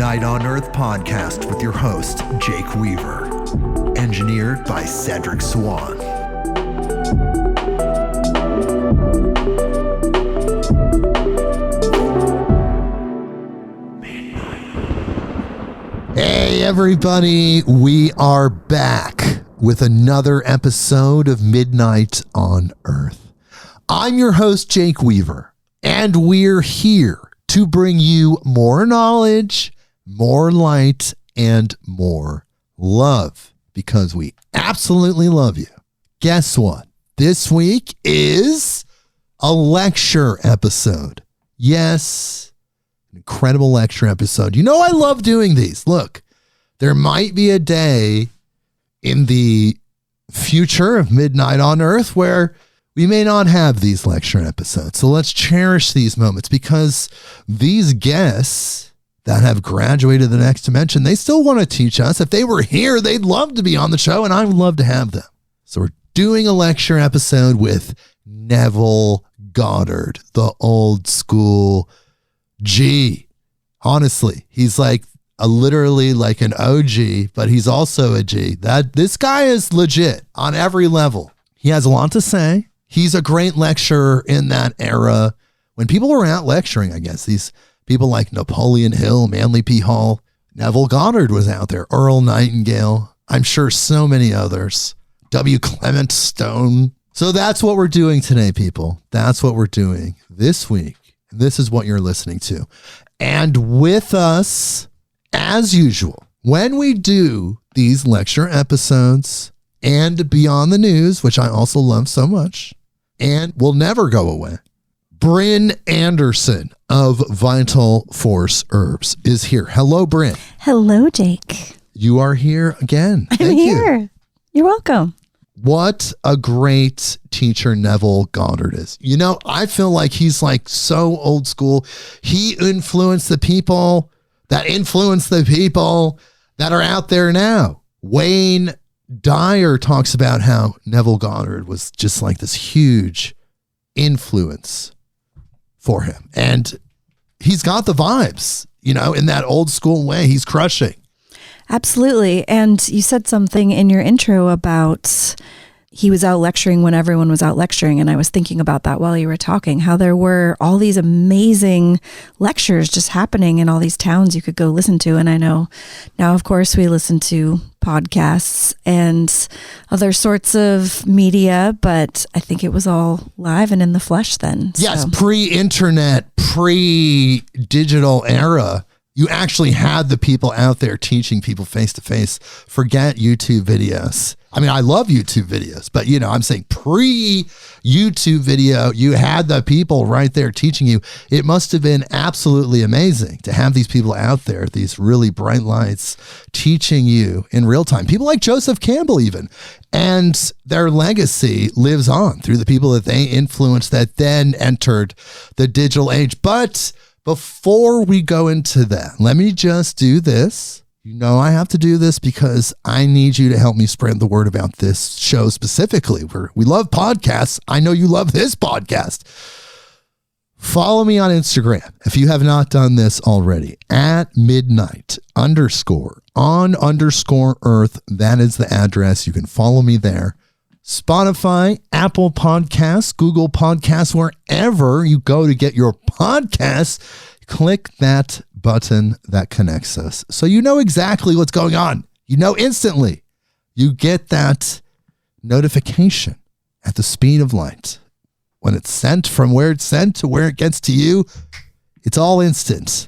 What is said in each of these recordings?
Midnight on Earth podcast with your host, Jake Weaver. Engineered by Cedric Swan. Hey everybody, we are back with another episode of Midnight on Earth. I'm your host, Jake Weaver, and we're here to bring you more knowledge, more light, and more love, because we absolutely love you. Guess what? This week is a lecture episode. Yes, an incredible lecture episode. You know I love doing these. Look, there might be a day in the future of Midnight on Earth where we may not have these lecture episodes. So let's cherish these moments, because these guests that have graduated to the next dimension, they still want to teach us. If they were here, they'd love to be on the show, and I would love to have them. So we're doing a lecture episode with Neville Goddard, the old school G. Honestly, he's like literally like an OG, but he's also a G. This guy is legit on every level. He has a lot to say. He's a great lecturer in that era when people were out lecturing, I guess. These people like Napoleon Hill, Manly P. Hall, Neville Goddard was out there, Earl Nightingale, I'm sure so many others, W. Clement Stone. So that's what we're doing today, people. That's what we're doing this week. This is what you're listening to. And with us, as usual, when we do these lecture episodes and Beyond the News, which I also love so much, and will never go away, Brynn Anderson of Vital Force Herbs is here. Hello, Brynn. Hello, Jake. You are here again. I'm here. You're welcome. What a great teacher Neville Goddard is. You know, I feel like he's like so old school. He influenced the people that are out there now. Wayne Dyer talks about how Neville Goddard was just like this huge influence for him. And he's got the vibes, you know, in that old school way. He's crushing. Absolutely. And you said something in your intro about he was out lecturing when everyone was out lecturing. And I was thinking about that while you were talking, how there were all these amazing lectures just happening in all these towns you could go listen to. And I know now, of course, we listen to podcasts and other sorts of media, but I think it was all live and in the flesh then. Yes, pre-internet, pre-digital era. You actually had the people out there teaching people face to face. Forget YouTube videos. I mean, I love YouTube videos, but you know, I'm saying pre-YouTube video, you had the people right there teaching you. It must have been absolutely amazing to have these people out there, these really bright lights teaching you in real time. People like Joseph Campbell even, and their legacy lives on through the people that they influenced that then entered the digital age. But before we go into that, let me just do this. You know I have to do this because I need you to help me spread the word about this show specifically. We love podcasts. I know you love this podcast. Follow me on Instagram if you have not done this already, at midnight_on_earth. That is the address. You can follow me there. Spotify, Apple Podcasts, Google Podcasts, wherever you go to get your podcasts, click that button that connects us. So you know exactly what's going on. You know instantly. You get that notification at the speed of light. When it's sent from where it's sent to where it gets to you, it's all instant.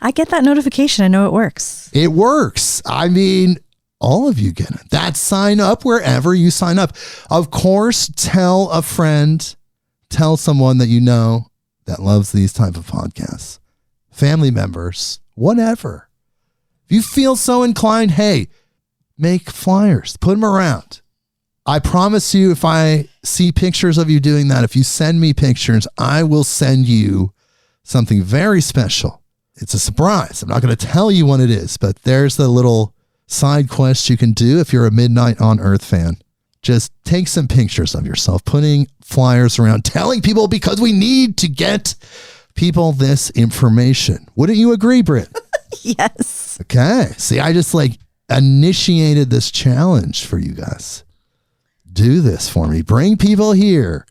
I get that notification. I know it works. It works. I mean, all of you get it. That sign up wherever you sign up. Of course, tell a friend, tell someone that you know that loves these type of podcasts. Family members, whatever. If you feel so inclined, hey, make flyers, put them around. I promise you, if I see pictures of you doing that, if you send me pictures, I will send you something very special. It's a surprise. I'm not going to tell you what it is, but there's the little side quest you can do if you're a Midnight on Earth fan. Just take some pictures of yourself, putting flyers around, telling people, because we need to get people this information. Wouldn't you agree, Brynn? Yes. Okay. See, I just initiated this challenge for you guys. Do this for me. Bring people here.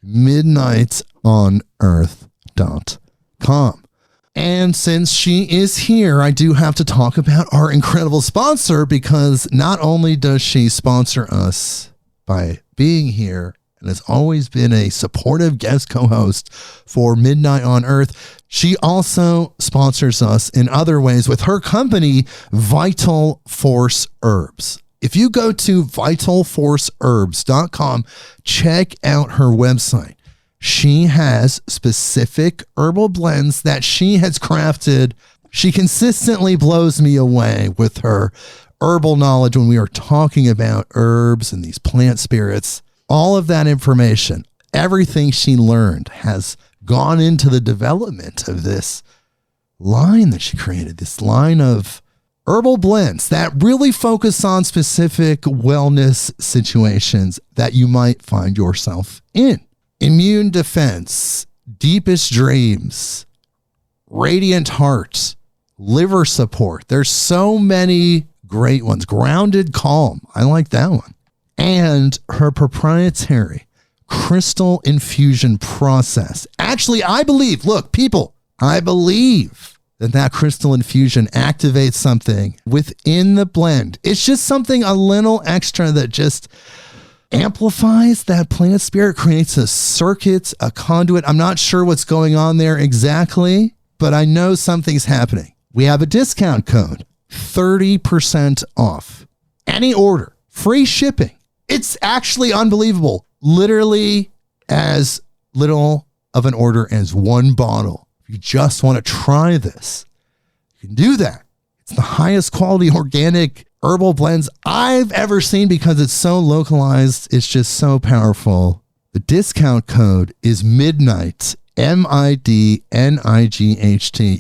midnightonearth.com. And since she is here, I do have to talk about our incredible sponsor, because not only does she sponsor us by being here and has always been a supportive guest co-host for Midnight on Earth, she also sponsors us in other ways with her company, Vital Force Herbs. If you go to vitalforceherbs.com, check out her website. She has specific herbal blends that she has crafted. She consistently blows me away with her herbal knowledge when we are talking about herbs and these plant spirits. All of that information, everything she learned has gone into the development of this line that she created, this line of herbal blends that really focus on specific wellness situations that you might find yourself in. Immune defense, deepest dreams, radiant heart, liver support. There's so many great ones. Grounded calm. I like that one. And her proprietary crystal infusion process. Actually, I believe that crystal infusion activates something within the blend. It's just something a little extra that just amplifies that plant spirit, creates a circuit, a conduit. I'm not sure what's going on there exactly, but I know something's happening. We have a discount code, 30% off any order, free shipping. It's actually unbelievable. Literally as little of an order as one bottle. If you just want to try this, you can do that. It's the highest quality organic herbal blends I've ever seen because it's so localized. It's just so powerful. The discount code is MIDNIGHT, MIDNIGHT.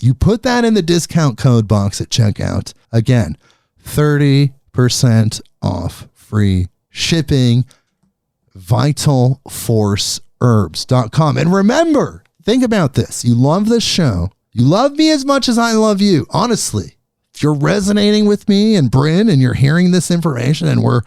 You put that in the discount code box at checkout. Again, 30% off, free shipping, vitalforceherbs.com. And remember, think about this. You love this show. You love me as much as I love you. Honestly, if you're resonating with me and Brynn and you're hearing this information and we're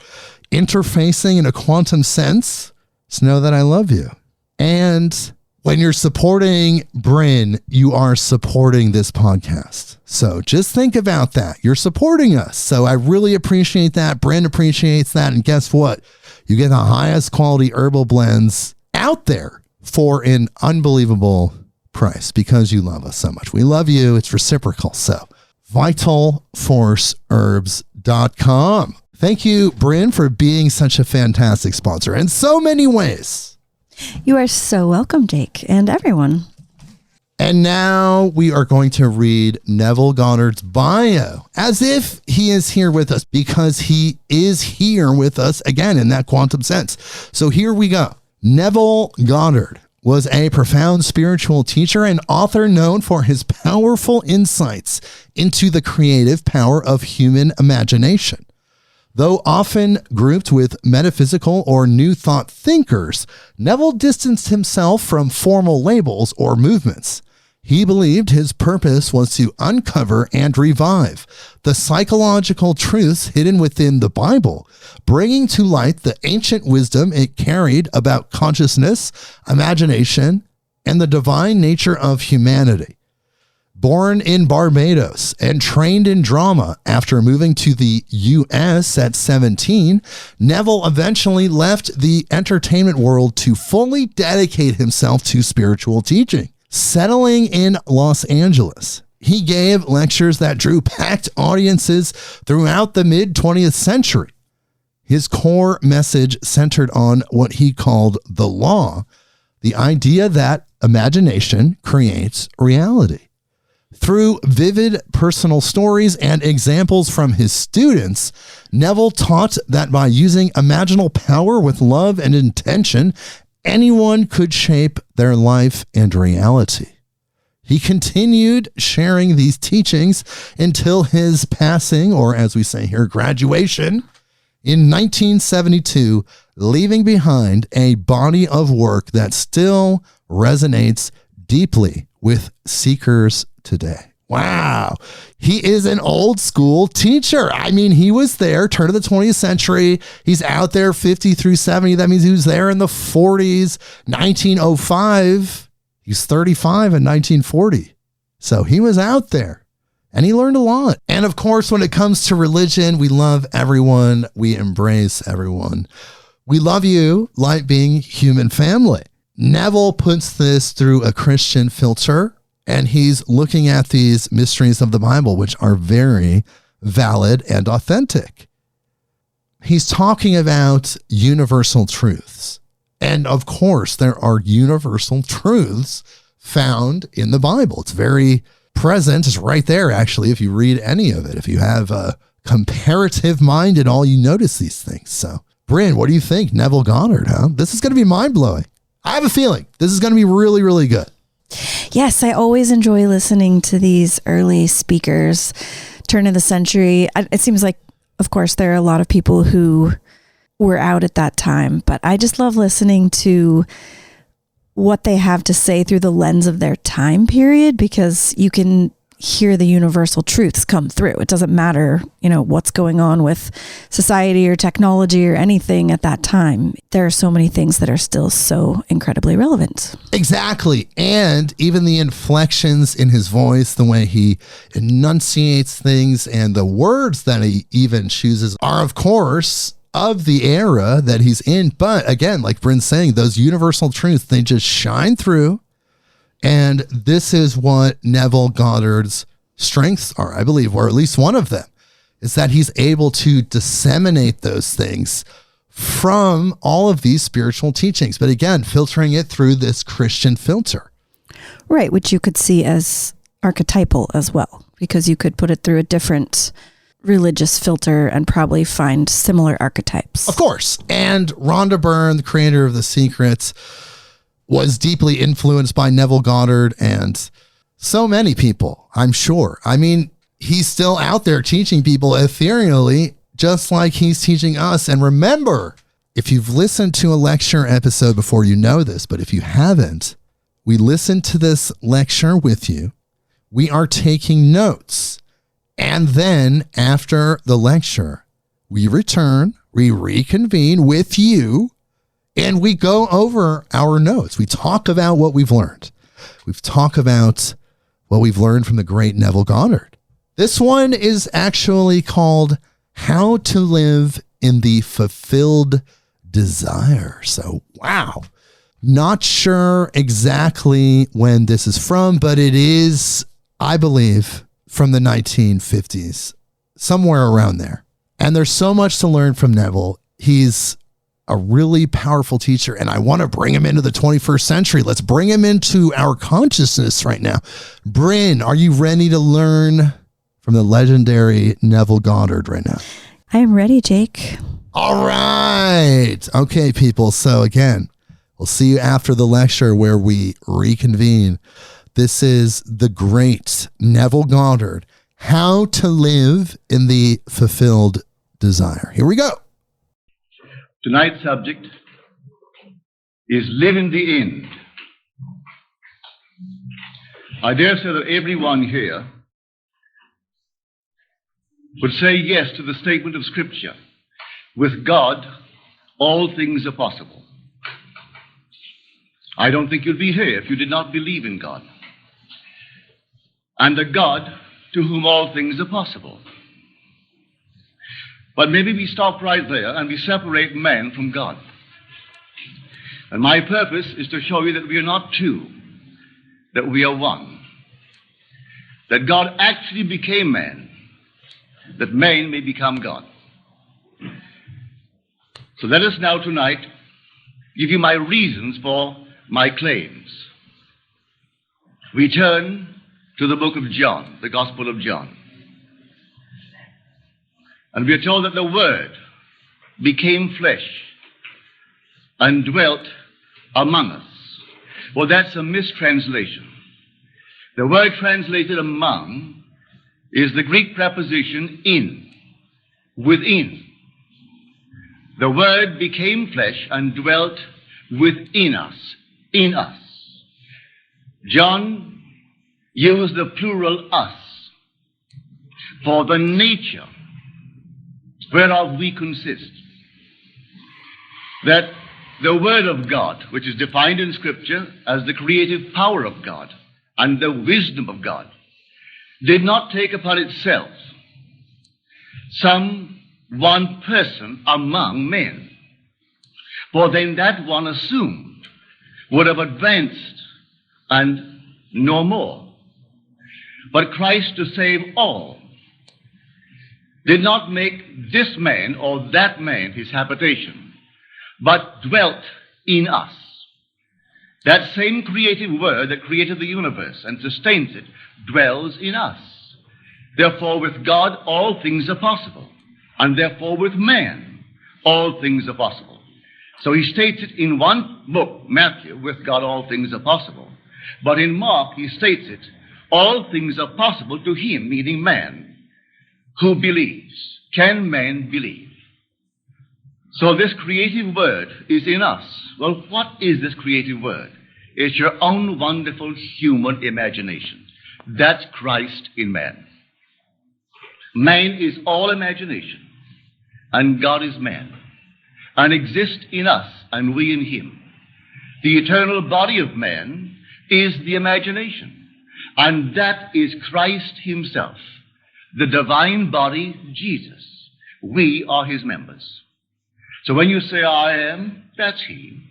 interfacing in a quantum sense, just know that I love you. And when you're supporting Brynn, you are supporting this podcast. So just think about that. You're supporting us. So I really appreciate that. Brynn appreciates that. And guess what? You get the highest quality herbal blends out there for an unbelievable price because you love us so much. We love you. It's reciprocal. So vitalforceherbs.com. Thank you, Brynn, for being such a fantastic sponsor in so many ways. You are so welcome, Jake, and everyone. And now we are going to read Neville Goddard's bio as if he is here with us, because he is here with us again in that quantum sense. So here we go. Neville Goddard was a profound spiritual teacher and author known for his powerful insights into the creative power of human imagination. Though often grouped with metaphysical or New Thought thinkers, Neville distanced himself from formal labels or movements. He believed his purpose was to uncover and revive the psychological truths hidden within the Bible, bringing to light the ancient wisdom it carried about consciousness, imagination, and the divine nature of humanity. Born in Barbados and trained in drama after moving to the U.S. at 17, Neville eventually left the entertainment world to fully dedicate himself to spiritual teaching. Settling in Los Angeles, he gave lectures that drew packed audiences throughout the mid-20th century. His core message centered on what he called the law, the idea that imagination creates reality. Through vivid personal stories and examples from his students, Neville taught that by using imaginal power with love and intention, anyone could shape their life and reality. He continued sharing these teachings until his passing, or as we say here, graduation, in 1972, leaving behind a body of work that still resonates deeply with seekers today. Wow. He is an old school teacher. I mean, he was there, turn of the 20th century. He's out there 50 through 70. That means he was there in the 40s, 1905. He's 35 in 1940. So he was out there and he learned a lot. And of course, when it comes to religion, we love everyone. We embrace everyone. We love you like being human family. Neville puts this through a Christian filter. And he's looking at these mysteries of the Bible, which are very valid and authentic. He's talking about universal truths. And of course, there are universal truths found in the Bible. It's very present. It's right there, actually, if you read any of it. If you have a comparative mind at all, you notice these things. So, Brynn, what do you think? Neville Goddard, huh? This is going to be mind-blowing. I have a feeling this is going to be really, really good. Yes, I always enjoy listening to these early speakers, turn of the century. It seems like, of course, there are a lot of people who were out at that time, but I just love listening to what they have to say through the lens of their time period, because you can hear the universal truths come through. It doesn't matter, what's going on with society or technology or anything at that time. There are so many things that are still so incredibly relevant. Exactly. And even the inflections in his voice, the way he enunciates things and the words that he even chooses are, of course, of the era that he's in. But again, like Brynn's saying, those universal truths, they just shine through. And this is what Neville Goddard's strengths are, I believe, or at least one of them, is that he's able to disseminate those things from all of these spiritual teachings. But again, filtering it through this Christian filter. Right, which you could see as archetypal as well, because you could put it through a different religious filter and probably find similar archetypes. Of course. And Rhonda Byrne, the creator of The Secret, was deeply influenced by Neville Goddard and so many people, I'm sure. I mean, he's still out there teaching people ethereally, just like he's teaching us. And remember, if you've listened to a lecture episode before, you know this, but if you haven't, we listened to this lecture with you. We are taking notes. And then after the lecture, we return, we reconvene with you, and we go over our notes. We talk about what we've learned. We've talked about what we've learned from the great Neville Goddard. This one is actually called How to Live in the Fulfilled Desire. So, wow. Not sure exactly when this is from, but it is, I believe, from the 1950s, somewhere around there. And there's so much to learn from Neville. He's a really powerful teacher, and I want to bring him into the 21st century. Let's bring him into our consciousness right now. Brynn, are you ready to learn from the legendary Neville Goddard right now? I am ready, Jake. All right. Okay, people. So again, we'll see you after the lecture where we reconvene. This is the great Neville Goddard, How to Live in the Fulfilled Desire. Here we go. Tonight's subject is live in the end. I dare say that everyone here would say yes to the statement of Scripture. With God, all things are possible. I don't think you'd be here if you did not believe in God. And a God to whom all things are possible. But maybe we stop right there and we separate man from God. And my purpose is to show you that we are not two, that we are one. That God actually became man, that man may become God. So let us now tonight give you my reasons for my claims. We turn to the book of John, the Gospel of John. And we are told that the Word became flesh and dwelt among us. Well, that's a mistranslation. The word translated among is the Greek preposition in, within. The Word became flesh and dwelt within us, in us. John use the plural us for the nature whereof we consist. That the Word of God, which is defined in Scripture as the creative power of God and the wisdom of God, did not take upon itself some one person among men, for then that one assumed would have advanced and no more. But Christ, to save all, did not make this man or that man his habitation, but dwelt in us. That same creative Word that created the universe and sustains it dwells in us. Therefore, with God, all things are possible. And therefore, with man, all things are possible. So he states it in one book, Matthew, with God, all things are possible. But in Mark, he states it, all things are possible to him, meaning man, who believes. Can man believe? So this creative Word is in us. Well, what is this creative Word? It's your own wonderful human imagination. That's Christ in man. Man is all imagination, and God is man, and exists in us, and we in him. The eternal body of man is the imagination, and that is Christ himself, the divine body, Jesus. We are his members. So when you say, I am, that's he.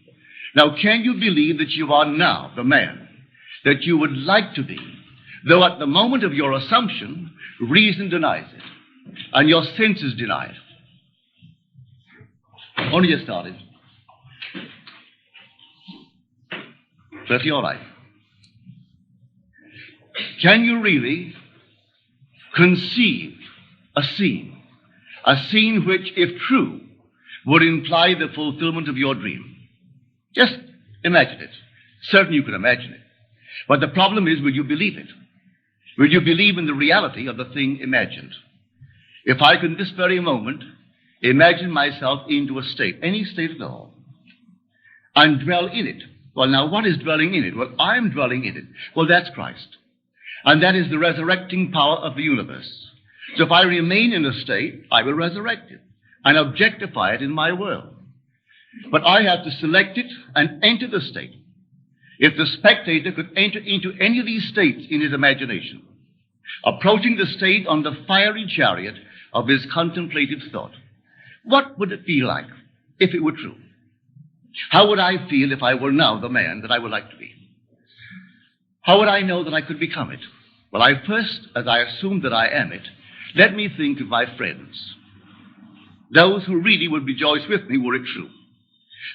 Now, can you believe that you are now the man that you would like to be, though at the moment of your assumption, reason denies it, and your senses deny it? Only just started. That's your life. Can you really conceive a scene which, if true, would imply the fulfillment of your dream? Just imagine it. Certainly you can imagine it. But the problem is, will you believe it? Will you believe in the reality of the thing imagined? If I could, this very moment, imagine myself into a state, any state at all, and dwell in it. Well, now, what is dwelling in it? Well, I am dwelling in it. Well, that's Christ. And that is the resurrecting power of the universe. So if I remain in a state, I will resurrect it and objectify it in my world. But I have to select it and enter the state. If the spectator could enter into any of these states in his imagination, approaching the state on the fiery chariot of his contemplative thought, what would it feel like if it were true? How would I feel if I were now the man that I would like to be? How would I know that I could become it? Well, I first, as I assume that I am it, let me think of my friends, those who really would rejoice with me were it true.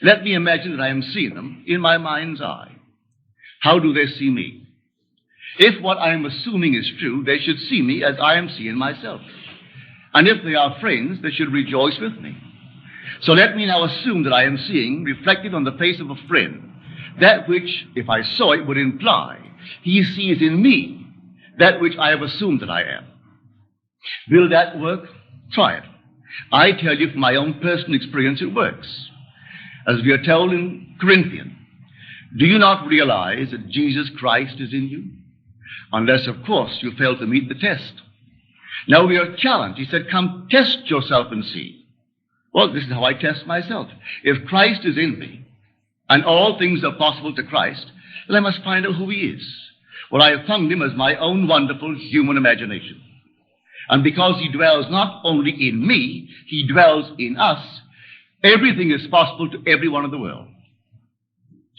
Let me imagine that I am seeing them in my mind's eye. How do they see me? If what I am assuming is true, they should see me as I am seeing myself. And if they are friends, they should rejoice with me. So let me now assume that I am seeing, reflected on the face of a friend, that which, if I saw it, would imply he sees in me that which I have assumed that I am. Will that work? Try it. I tell you from my own personal experience, it works. As we are told in Corinthians, do you not realize that Jesus Christ is in you? Unless, of course, you fail to meet the test. Now we are challenged. He said, come test yourself and see. Well, this is how I test myself. If Christ is in me, and all things are possible to Christ, then I must find out who he is. Well, I have found him as my own wonderful human imagination. And because he dwells not only in me, he dwells in us, everything is possible to everyone in the world.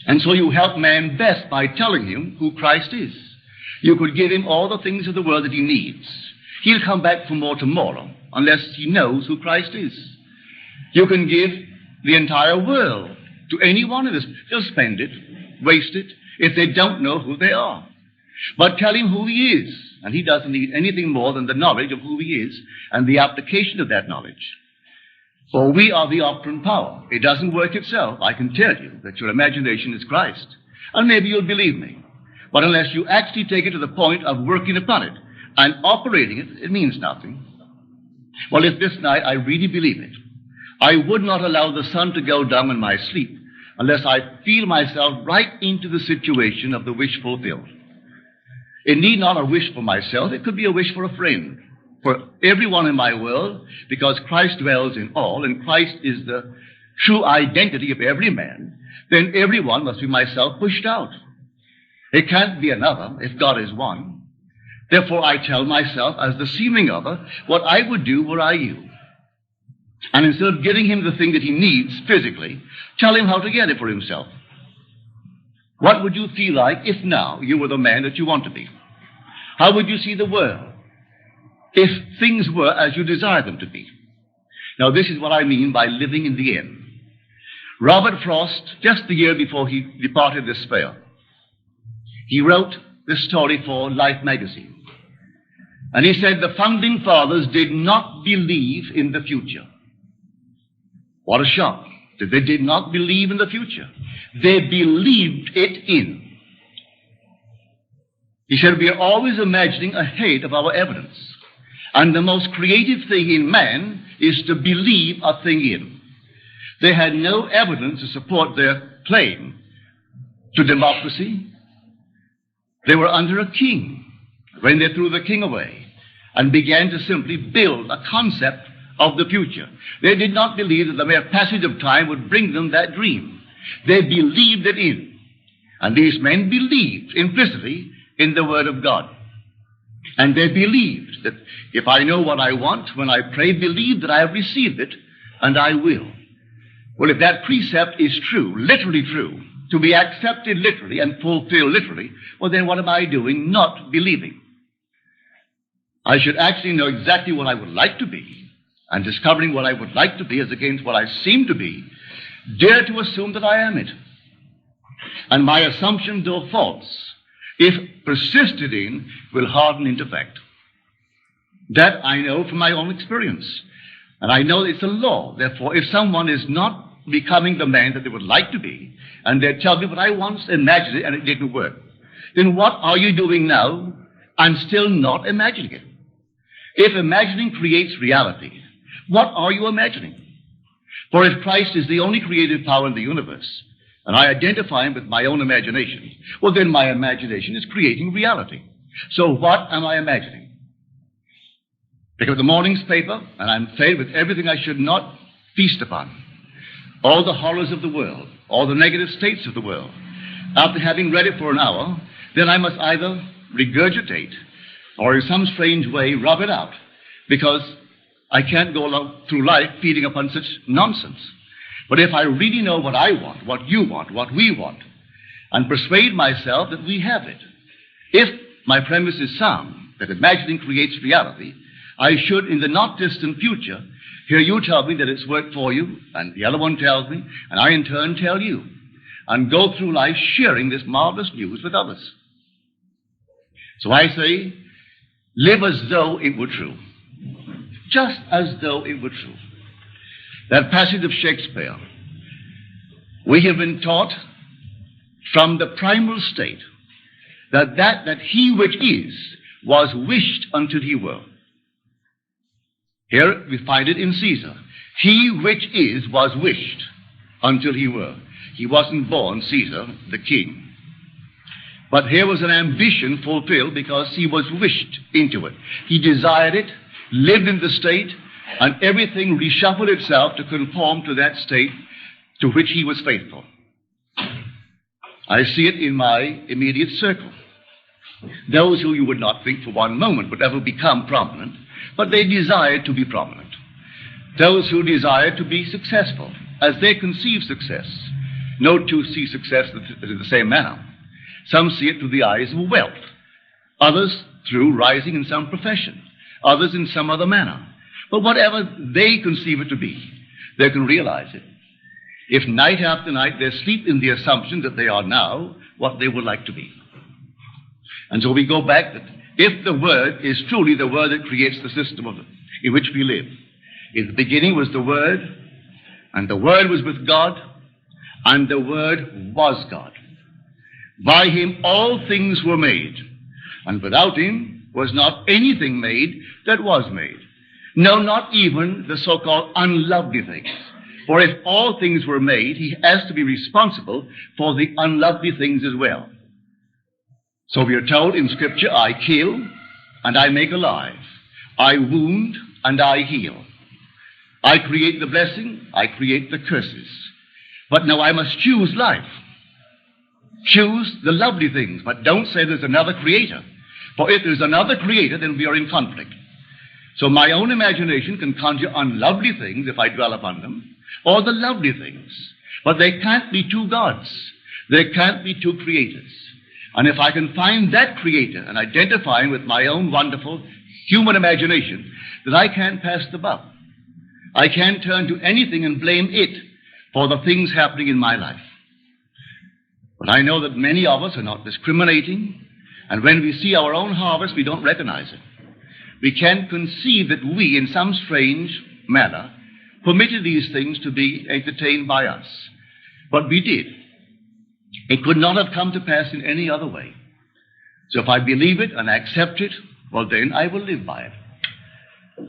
And so you help man best by telling him who Christ is. You could give him all the things of the world that he needs. He'll come back for more tomorrow unless he knows who Christ is. You can give the entire world to any one of us. They'll spend it, waste it, if they don't know who they are. But tell him who he is, and he doesn't need anything more than the knowledge of who he is and the application of that knowledge. For we are the operant power. It doesn't work itself. I can tell you that your imagination is Christ. And maybe you'll believe me. But unless you actually take it to the point of working upon it and operating it, it means nothing. Well, if this night I really believe it, I would not allow the sun to go down in my sleep unless I feel myself right into the situation of the wish fulfilled. It need not a wish for myself. It could be a wish for a friend, for everyone in my world, because Christ dwells in all, and Christ is the true identity of every man. Then everyone must be myself pushed out. It can't be another if God is one. Therefore, I tell myself, as the seeming other, what I would do were I you. And instead of giving him the thing that he needs physically, tell him how to get it for himself. What would you feel like if now you were the man that you want to be? How would you see the world if things were as you desire them to be? Now, this is what I mean by living in the end. Robert Frost, just the year before he departed this sphere, he wrote this story for Life magazine. And he said the founding fathers did not believe in the future. What a shock that they did not believe in the future. They believed it in. He said we are always imagining ahead of our evidence. And the most creative thing in man is to believe a thing in. They had no evidence to support their claim to democracy. They were under a king when they threw the king away and began to simply build a concept of the future. They did not believe that the mere passage of time would bring them that dream. They believed it in. And these men believed implicitly in the Word of God. And they believed that if I know what I want, when I pray, believe that I have received it, and I will. Well, if that precept is true, literally true, to be accepted literally and fulfilled literally, well, then what am I doing not believing? I should actually know exactly what I would like to be, and discovering what I would like to be as against what I seem to be, dare to assume that I am it. And my assumption, though false, if persisted in, will harden into fact. That I know from my own experience. And I know it's a law. Therefore, if someone is not becoming the man that they would like to be, and they tell me what I once imagined it and it didn't work, then what are you doing now and still not imagining it? If imagining creates reality, what are you imagining? For if Christ is the only creative power in the universe, and I identify him with my own imagination, well, then my imagination is creating reality. So what am I imagining? Pick up the morning's paper, and I'm fed with everything I should not feast upon. All the horrors of the world, all the negative states of the world. After having read it for an hour, then I must either regurgitate or in some strange way rub it out, because I can't go along through life feeding upon such nonsense. But if I really know what I want, what you want, what we want, and persuade myself that we have it, if my premise is sound, that imagining creates reality, I should, in the not distant future, hear you tell me that it's worked for you, and the other one tells me, and I in turn tell you, and go through life sharing this marvelous news with others. So I say, live as though it were true. Just as though it were true. That passage of Shakespeare, we have been taught from the primal state that he which is was wished until he were. Here we find it in Caesar. He which is was wished until he were. He wasn't born Caesar, the king. But here was an ambition fulfilled because he was wished into it. He desired it, lived in the state, and everything reshuffled itself to conform to that state to which he was faithful. I see it in my immediate circle. Those who you would not think for one moment would ever become prominent, but they desired to be prominent. Those who desired to be successful, as they conceive success. No two see success in the same manner. Some see it through the eyes of wealth, others through rising in some profession, others in some other manner. But whatever they conceive it to be, they can realize it. If night after night they sleep in the assumption that they are now what they would like to be. And so we go back that if the Word is truly the Word that creates the system in which we live. In the beginning was the Word, and the Word was with God, and the Word was God. By him all things were made, and without him was not anything made that was made. No, not even the so-called unlovely things. For if all things were made, he has to be responsible for the unlovely things as well. So we are told in Scripture, I kill and I make alive. I wound and I heal. I create the blessing, I create the curses. But now I must choose life. Choose the lovely things, but don't say there's another creator. For if there's another creator, then we are in conflict. So my own imagination can conjure unlovely things if I dwell upon them, or the lovely things. But there can't be two gods. There can't be two creators. And if I can find that creator and identify him with my own wonderful human imagination, then I can't pass the buck. I can't turn to anything and blame it for the things happening in my life. But I know that many of us are not discriminating, and when we see our own harvest, we don't recognize it. We can't conceive that we, in some strange manner, permitted these things to be entertained by us. But we did. It could not have come to pass in any other way. So if I believe it and accept it, well, then I will live by it.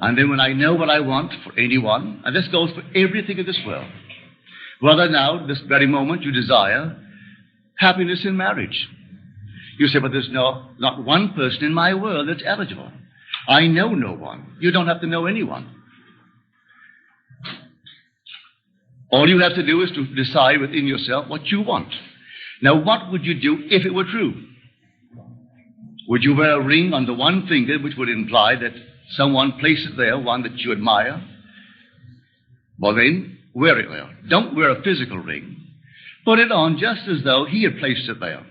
And then when I know what I want for anyone, and this goes for everything in this world, whether now, this very moment, you desire happiness in marriage. You say, but there's not one person in my world that's eligible. I know no one. You don't have to know anyone. All you have to do is to decide within yourself what you want. Now, what would you do if it were true? Would you wear a ring on the one finger, which would imply that someone places there one that you admire? Well, then, wear it there. Don't wear a physical ring. Put it on just as though he had placed it there.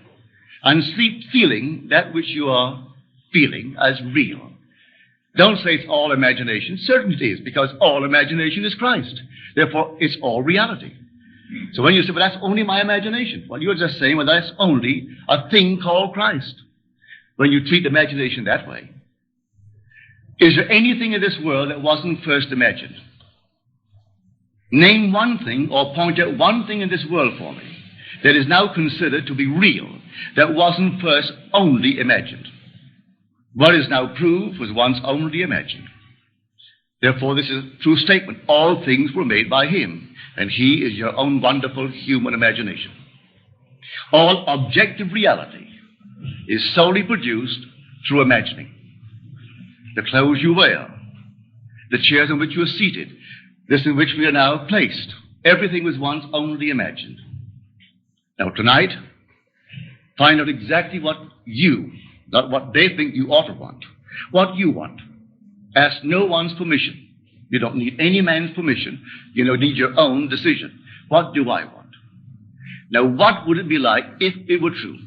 And sleep feeling that which you are feeling as real. Don't say it's all imagination. Certainly it is, because all imagination is Christ. Therefore, it's all reality. So when you say, well, that's only my imagination, well, you're just saying, well, that's only a thing called Christ. When you treat imagination that way. Is there anything in this world that wasn't first imagined? Name one thing or point out one thing in this world for me that is now considered to be real, that wasn't first only imagined. What is now proved was once only imagined. Therefore, this is a true statement. All things were made by him, and he is your own wonderful human imagination. All objective reality is solely produced through imagining. The clothes you wear, the chairs in which you are seated, this in which we are now placed, everything was once only imagined. Now tonight, find out exactly what you, not what they think you ought to want, what you want. Ask no one's permission. You don't need any man's permission. You don't need your own decision. What do I want? Now, what would it be like if it were true?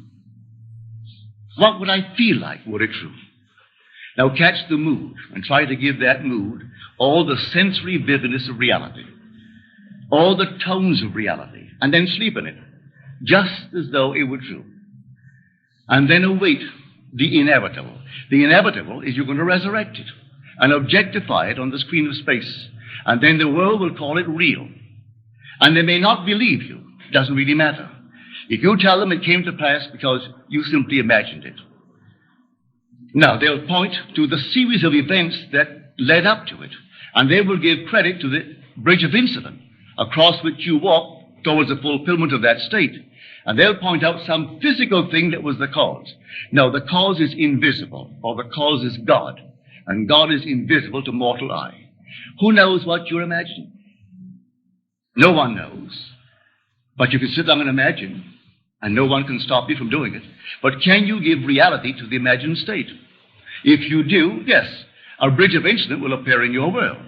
What would I feel like were it true? Now, catch the mood and try to give that mood all the sensory vividness of reality, all the tones of reality, and then sleep in it, just as though it were true. And then await the inevitable. The inevitable is you're going to resurrect it and objectify it on the screen of space. And then the world will call it real. And they may not believe you. It doesn't really matter. If you tell them it came to pass because you simply imagined it. Now, they'll point to the series of events that led up to it. And they will give credit to the bridge of incident across which you walk towards the fulfillment of that state. And they'll point out some physical thing that was the cause. No, the cause is invisible, or the cause is God. And God is invisible to mortal eye. Who knows what you're imagining? No one knows. But you can sit down and imagine, and no one can stop you from doing it. But can you give reality to the imagined state? If you do, yes, a bridge of incident will appear in your world.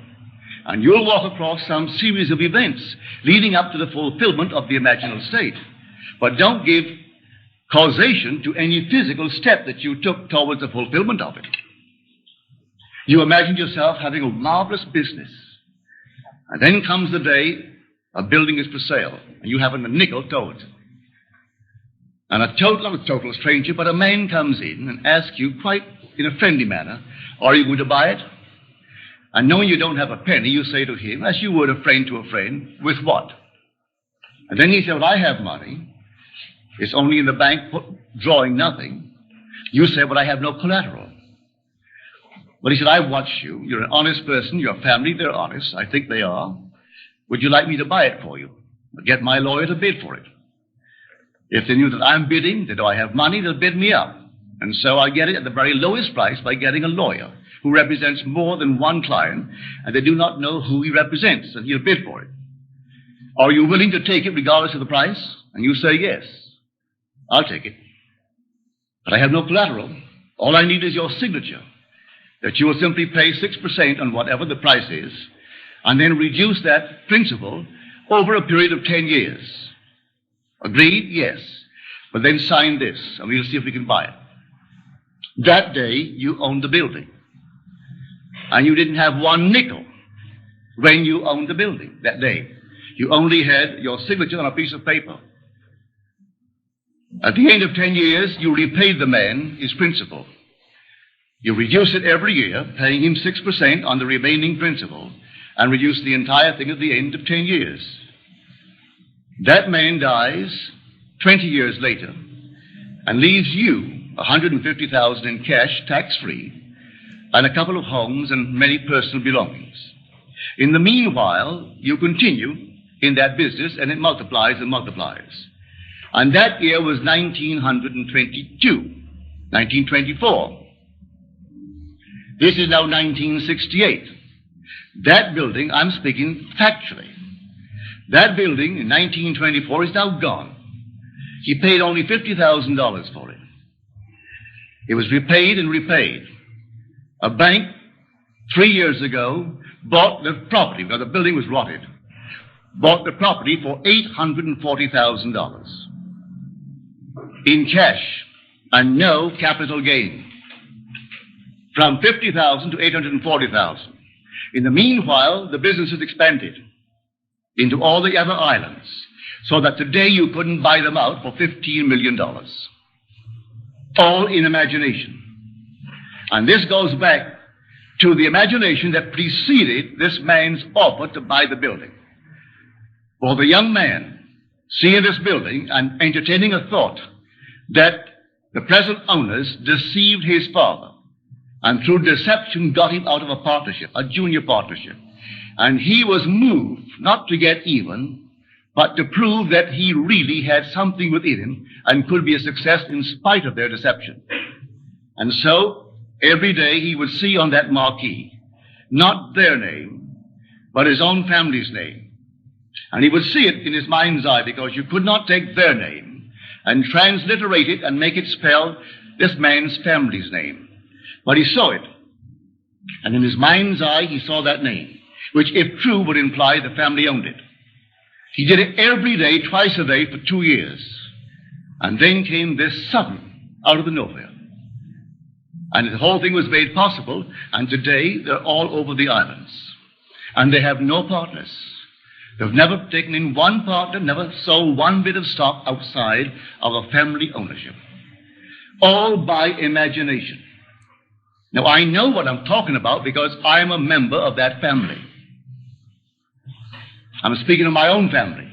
And you'll walk across some series of events leading up to the fulfillment of the imaginal state. But don't give causation to any physical step that you took towards the fulfillment of it. You imagined yourself having a marvelous business. And then comes the day a building is for sale, and you haven't a nickel towards it. And not a total stranger, but a man comes in and asks you quite in a friendly manner, are you going to buy it? And knowing you don't have a penny, you say to him, as you would a friend to a friend, with what? And then he said, well, I have money. It's only in the bank drawing nothing. You say, well, I have no collateral. But he said, I've watched you. You're an honest person. Your family, they're honest. I think they are. Would you like me to buy it for you? Or get my lawyer to bid for it? If they knew that I'm bidding, that I have money, they'll bid me up. And so I get it at the very lowest price by getting a lawyer who represents more than one client, and they do not know who he represents, and he'll bid for it. Are you willing to take it regardless of the price? And you say yes. I'll take it. But I have no collateral. All I need is your signature, that you will simply pay 6% on whatever the price is, and then reduce that principal over a period of 10 years. Agreed? Yes. But then sign this, and we'll see if we can buy it. That day, you owned the building. And you didn't have one nickel when you owned the building that day. You only had your signature on a piece of paper. At the end of 10 years, you repaid the man his principal. You reduce it every year, paying him 6% on the remaining principal, and reduce the entire thing at the end of 10 years. That man dies 20 years later and leaves you $150,000 in cash, tax-free, and a couple of homes and many personal belongings. In the meanwhile, you continue in that business, and it multiplies and multiplies. And that year was 1922, 1924. This is now 1968. That building, I'm speaking factually, that building in 1924 is now gone. He paid only $50,000 for it. It was repaid and repaid. A bank 3 years ago bought the property, because the building was rotted, bought the property for $840,000 in cash and no capital gain, from $50,000 to $840,000. In the meanwhile, the business has expanded into all the other islands, so that today you couldn't buy them out for $15 million. All in imagination. And this goes back to the imagination that preceded this man's offer to buy the building. For the young man seeing this building and entertaining a thought that the present owners deceived his father, and through deception got him out of a partnership, a junior partnership. And he was moved not to get even, but to prove that he really had something within him and could be a success in spite of their deception. And so, every day he would see on that marquee, not their name, but his own family's name. And he would see it in his mind's eye, because you could not take their name and transliterate it and make it spell this man's family's name. But he saw it. And in his mind's eye, he saw that name, which, if true, would imply the family owned it. He did it every day, twice a day, for 2 years. And then came this sudden, out of the nowhere. And the whole thing was made possible, and today they're all over the islands. And they have no partners. They've never taken in one partner, never sold one bit of stock outside of a family ownership. All by imagination. Now, I know what I'm talking about because I'm a member of that family. I'm speaking of my own family.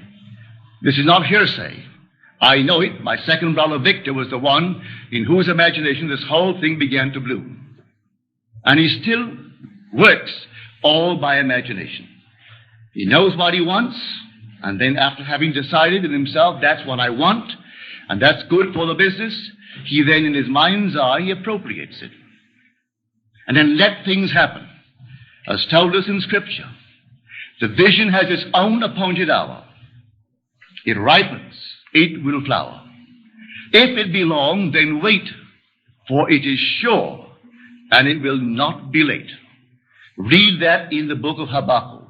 This is not hearsay. I know it. My second brother, Victor, was the one in whose imagination this whole thing began to bloom. And he still works all by imagination. He knows what he wants, and then after having decided in himself, that's what I want, and that's good for the business, he then in his mind's eye, he appropriates it. And then let things happen. As told us in Scripture, the vision has its own appointed hour. It ripens, it will flower. If it be long, then wait, for it is sure, and it will not be late. Read that in the book of Habakkuk.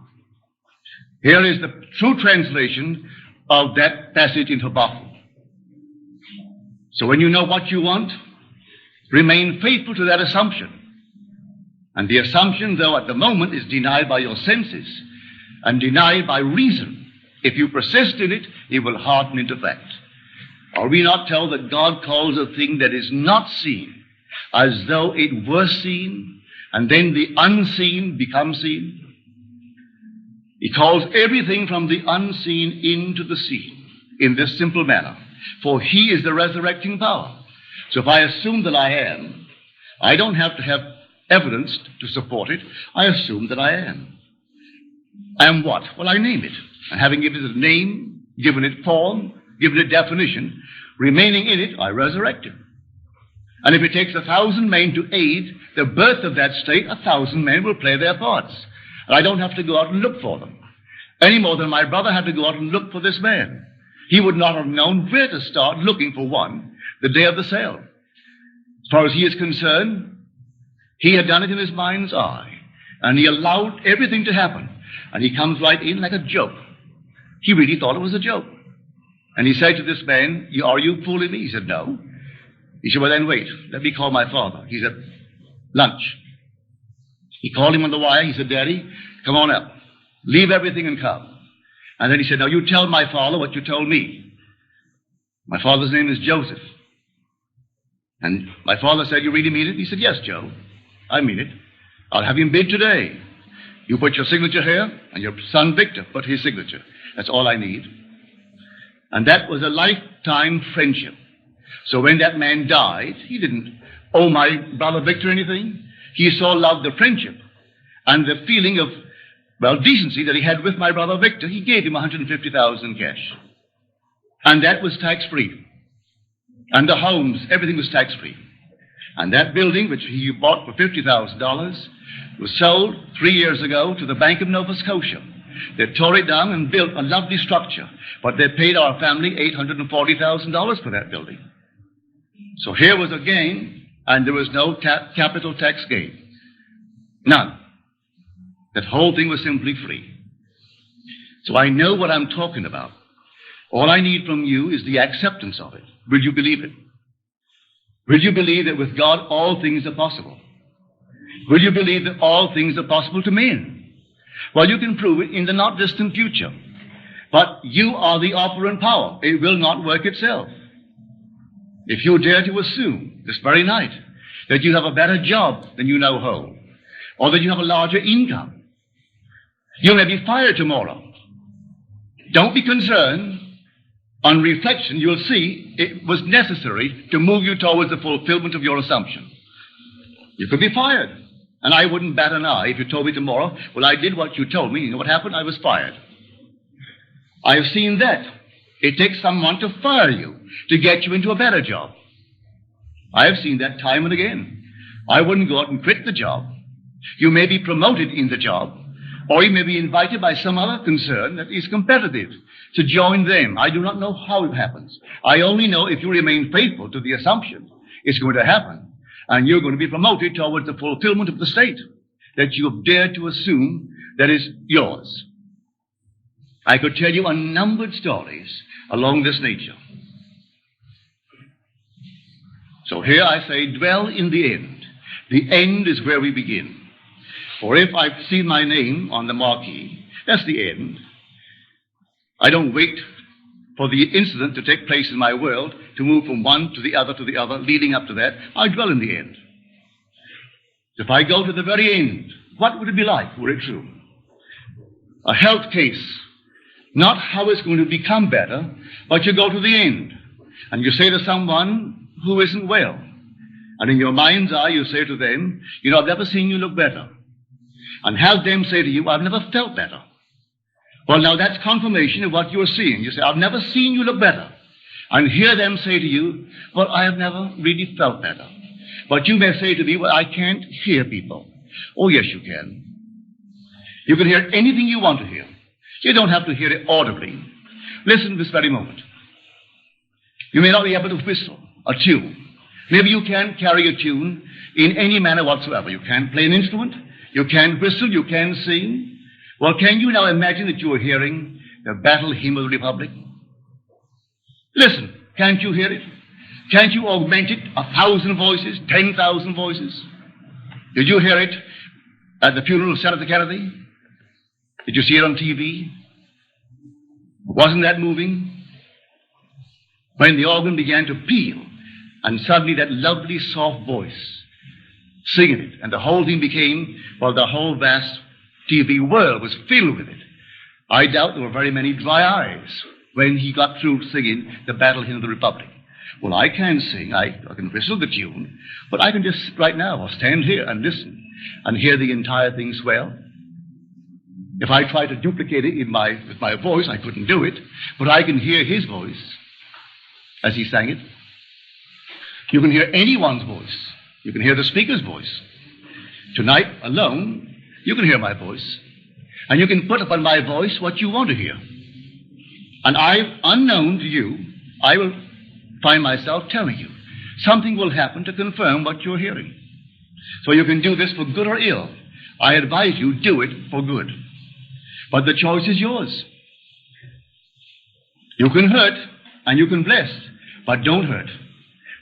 Here is the true translation of that passage in Habakkuk. So when you know what you want, remain faithful to that assumption. And the assumption, though at the moment, is denied by your senses and denied by reason, if you persist in it, it will harden into fact. Are we not told that God calls a thing that is not seen as though it were seen, and then the unseen becomes seen? He calls everything from the unseen into the seen in this simple manner, for he is the resurrecting power. So if I assume that I am, I don't have to have evidence to support it. I assume that I am. I am what? Well, I name it. And having given it a name, given it form, given it definition, remaining in it, I resurrect it. And if it takes 1,000 men to aid the birth of that state, 1,000 men will play their parts. And I don't have to go out and look for them, any more than my brother had to go out and look for this man. He would not have known where to start looking for one the day of the sale. As far as he is concerned, he had done it in his mind's eye, and he allowed everything to happen. And he comes right in like a joke. He really thought it was a joke. And he said to this man, "Are you fooling me?" He said, "No." He said, "Well, then wait. Let me call my father. He's at lunch." He called him on the wire. He said, "Daddy, come on up. Leave everything and come." And then he said, "Now you tell my father what you told me." My father's name is Joseph. And my father said, "You really mean it?" He said, "Yes, Joe, I mean it. I'll have him bid today. You put your signature here, and your son Victor put his signature. That's all I need." And that was a lifetime friendship. So when that man died, he didn't owe my brother Victor anything. He so loved the friendship and the feeling of, decency that he had with my brother Victor. He gave him $150,000 in cash. And that was tax-free. And the homes, everything was tax-free. And that building, which he bought for $50,000, was sold 3 years ago to the Bank of Nova Scotia. They tore it down and built a lovely structure, but they paid our family $840,000 for that building. So here was a gain, and there was no capital tax gain. None. That whole thing was simply free. So I know what I'm talking about. All I need from you is the acceptance of it. Will you believe it? Will you believe that with God all things are possible? Will you believe that all things are possible to men? Well, you can prove it in the not distant future. But you are the operant power. It will not work itself. If you dare to assume this very night that you have a better job than you now hold, or that you have a larger income, you may be fired tomorrow. Don't be concerned. On reflection, you'll see it was necessary to move you towards the fulfillment of your assumption. You could be fired. And I wouldn't bat an eye if you told me tomorrow, "Well, I did what you told me. You know what happened? I was fired." I've seen that. It takes someone to fire you to get you into a better job. I've seen that time and again. I wouldn't go out and quit the job. You may be promoted in the job, or you may be invited by some other concern that is competitive to join them. I do not know how it happens. I only know if you remain faithful to the assumption, it's going to happen. And you're going to be promoted towards the fulfillment of the state that you have dared to assume that is yours. I could tell you unnumbered stories along this nature. So here I say, dwell in the end. The end is where we begin. For if I've seen my name on the marquee, that's the end. I don't wait for the incident to take place in my world to move from one to the other, leading up to that. I dwell in the end. If I go to the very end, what would it be like were it true? A health case, not how it's going to become better, but you go to the end, and you say to someone who isn't well, and in your mind's eye you say to them, "You know, I've never seen you look better." And have them say to you, "I've never felt better." Well, now that's confirmation of what you're seeing. You say, "I've never seen you look better." And hear them say to you, "Well, I have never really felt better." But you may say to me, "Well, I can't hear people." Oh, yes, you can. You can hear anything you want to hear. You don't have to hear it audibly. Listen this very moment. You may not be able to whistle a tune. Maybe you can't carry a tune in any manner whatsoever. You can't play an instrument. You can whistle, you can sing. Well, can you now imagine that you are hearing the battle hymn of the Republic? Listen, can't you hear it? Can't you augment it? 1,000 voices, 10,000 voices? Did you hear it at the funeral of Senator Kennedy? Did you see it on TV? Wasn't that moving? When the organ began to peal, and suddenly that lovely soft voice singing it, and the whole thing became, the whole vast TV world was filled with it. I doubt there were very many dry eyes when he got through singing the battle hymn of the Republic. Well, I can sing, I can whistle the tune, but I can just right now stand here and listen and hear the entire thing swell. If I try to duplicate it with my voice, I couldn't do it, but I can hear his voice as he sang it. You can hear anyone's voice. You can hear the speaker's voice. Tonight, alone, you can hear my voice. And you can put upon my voice what you want to hear. And unknown to you, I will find myself telling you. Something will happen to confirm what you're hearing. So you can do this for good or ill. I advise you, do it for good. But the choice is yours. You can hurt and you can bless, but don't hurt.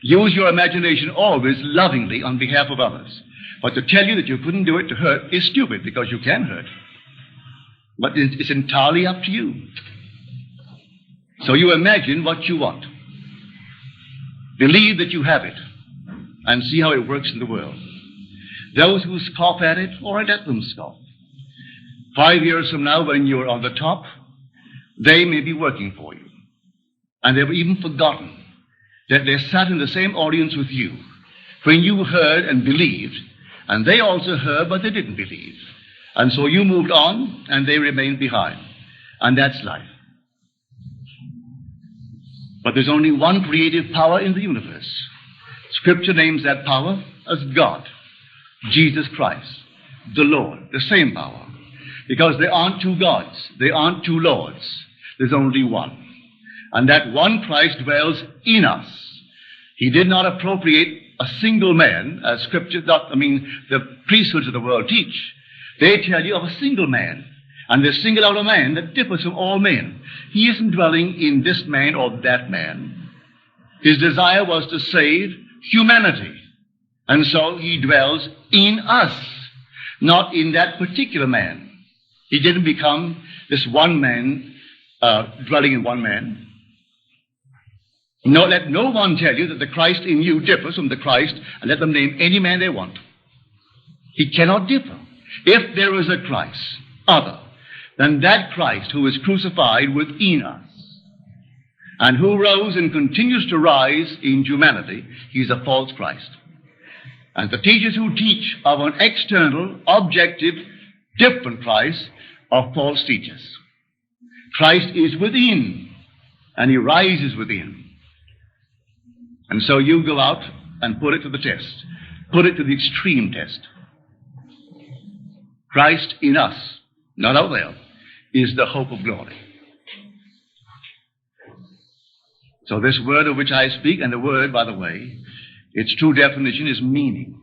Use your imagination always lovingly on behalf of others. But to tell you that you couldn't do it to hurt is stupid, because you can hurt. But it's entirely up to you. So you imagine what you want. Believe that you have it, and see how it works in the world. Those who scoff at it, all right, let them scoff. 5 years from now, when you're on the top, they may be working for you. And they've even forgotten that they sat in the same audience with you when you heard and believed, and they also heard, but they didn't believe. And so you moved on, and they remained behind. And that's life. But there's only one creative power in the universe. Scripture names that power as God, Jesus Christ, the Lord, the same power. Because there aren't two gods, there aren't two lords, there's only one. And that one Christ dwells in us. He did not appropriate a single man, as Scripture, the priesthoods of the world teach. They tell you of a single man, and they single out a man that differs from all men. He isn't dwelling in this man or that man. His desire was to save humanity, and so he dwells in us, not in that particular man. He didn't become this one man, dwelling in one man. No, let no one tell you that the Christ in you differs from the Christ, and let them name any man they want. He cannot differ. If there is a Christ other than that Christ who is crucified within us, and who rose and continues to rise in humanity, he's a false Christ. And the teachers who teach of an external, objective, different Christ are false teachers. Christ is within, and he rises within. And so you go out and put it to the test. Put it to the extreme test. Christ in us, not out there, is the hope of glory. So this word of which I speak, and the word, by the way, its true definition is meaning.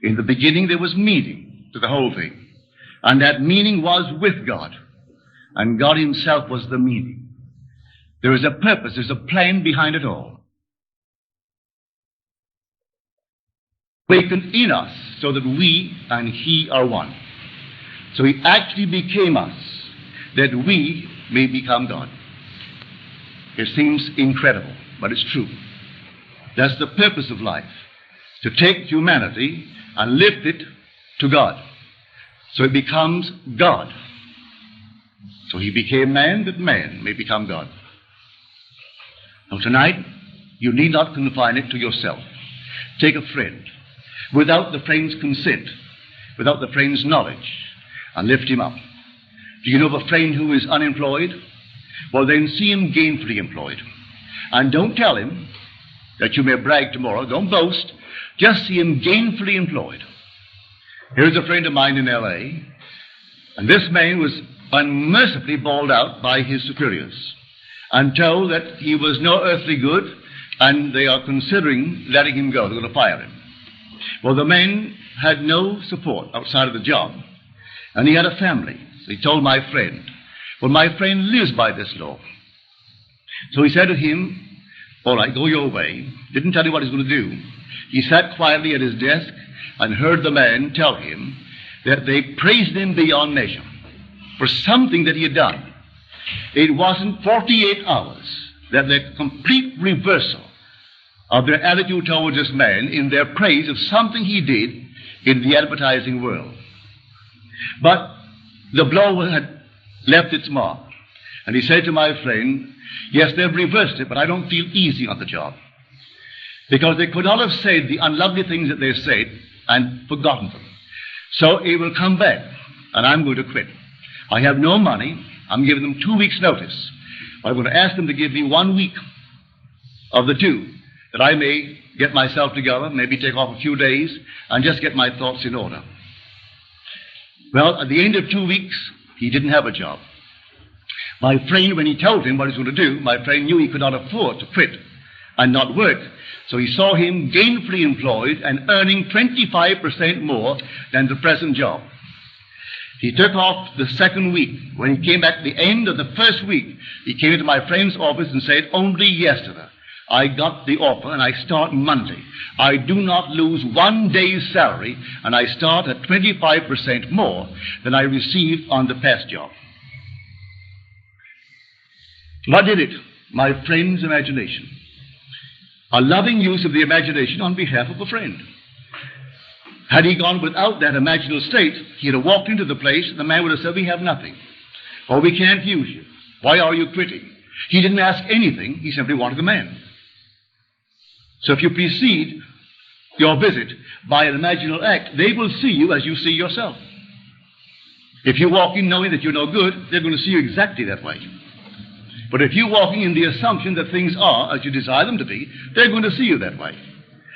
In the beginning there was meaning to the whole thing. And that meaning was with God. And God himself was the meaning. There is a purpose, there's a plan behind it all. Awakened in us so that we and he are one. So he actually became us that we may become God. It seems incredible, but it's true. That's the purpose of life, to take humanity and lift it to God. So it becomes God. So he became man that man may become God. Now tonight, you need not confine it to yourself. Take a friend, without the friend's consent, without the friend's knowledge, and lift him up. Do you know of a friend who is unemployed? Well, then see him gainfully employed. And don't tell him that you may brag tomorrow. Don't boast. Just see him gainfully employed. Here's a friend of mine in L.A., and this man was unmercifully bawled out by his superiors and told that he was no earthly good, and they are considering letting him go. They're going to fire him. Well, the man had no support outside of the job, and he had a family. So he told my friend, well, my friend lives by this law. So he said to him, all right, go your way. Didn't tell him what he was going to do. He sat quietly at his desk and heard the man tell him that they praised him beyond measure for something that he had done. It wasn't 48 hours that the complete reversal of their attitude towards this man in their praise of something he did in the advertising world. But the blow had left its mark. And he said to my friend, yes, they've reversed it, but I don't feel easy on the job. Because they could not have said the unlovely things that they said and forgotten them. So it will come back, and I'm going to quit. I have no money. I'm giving them 2 weeks' notice. I'm going to ask them to give me 1 week of the 2. that I may get myself together, maybe take off a few days, and just get my thoughts in order. Well, at the end of 2 weeks, he didn't have a job. My friend, when he told him what he was going to do, my friend knew he could not afford to quit and not work. So he saw him gainfully employed and earning 25% more than the present job. He took off the second week. When he came back at the end of the first week, he came into my friend's office and said, "Only yesterday I got the offer and I start Monday. I do not lose 1 day's salary and I start at 25% more than I received on the past job." What did it? My friend's imagination. A loving use of the imagination on behalf of a friend. Had he gone without that imaginal state, he'd have walked into the place and the man would have said, "We have nothing. Or we can't use you. Why are you quitting?" He didn't ask anything. He simply wanted the man. So if you precede your visit by an imaginal act, they will see you as you see yourself. If you walk in knowing that you're no good, they're going to see you exactly that way. But if you're walking in the assumption that things are as you desire them to be, they're going to see you that way.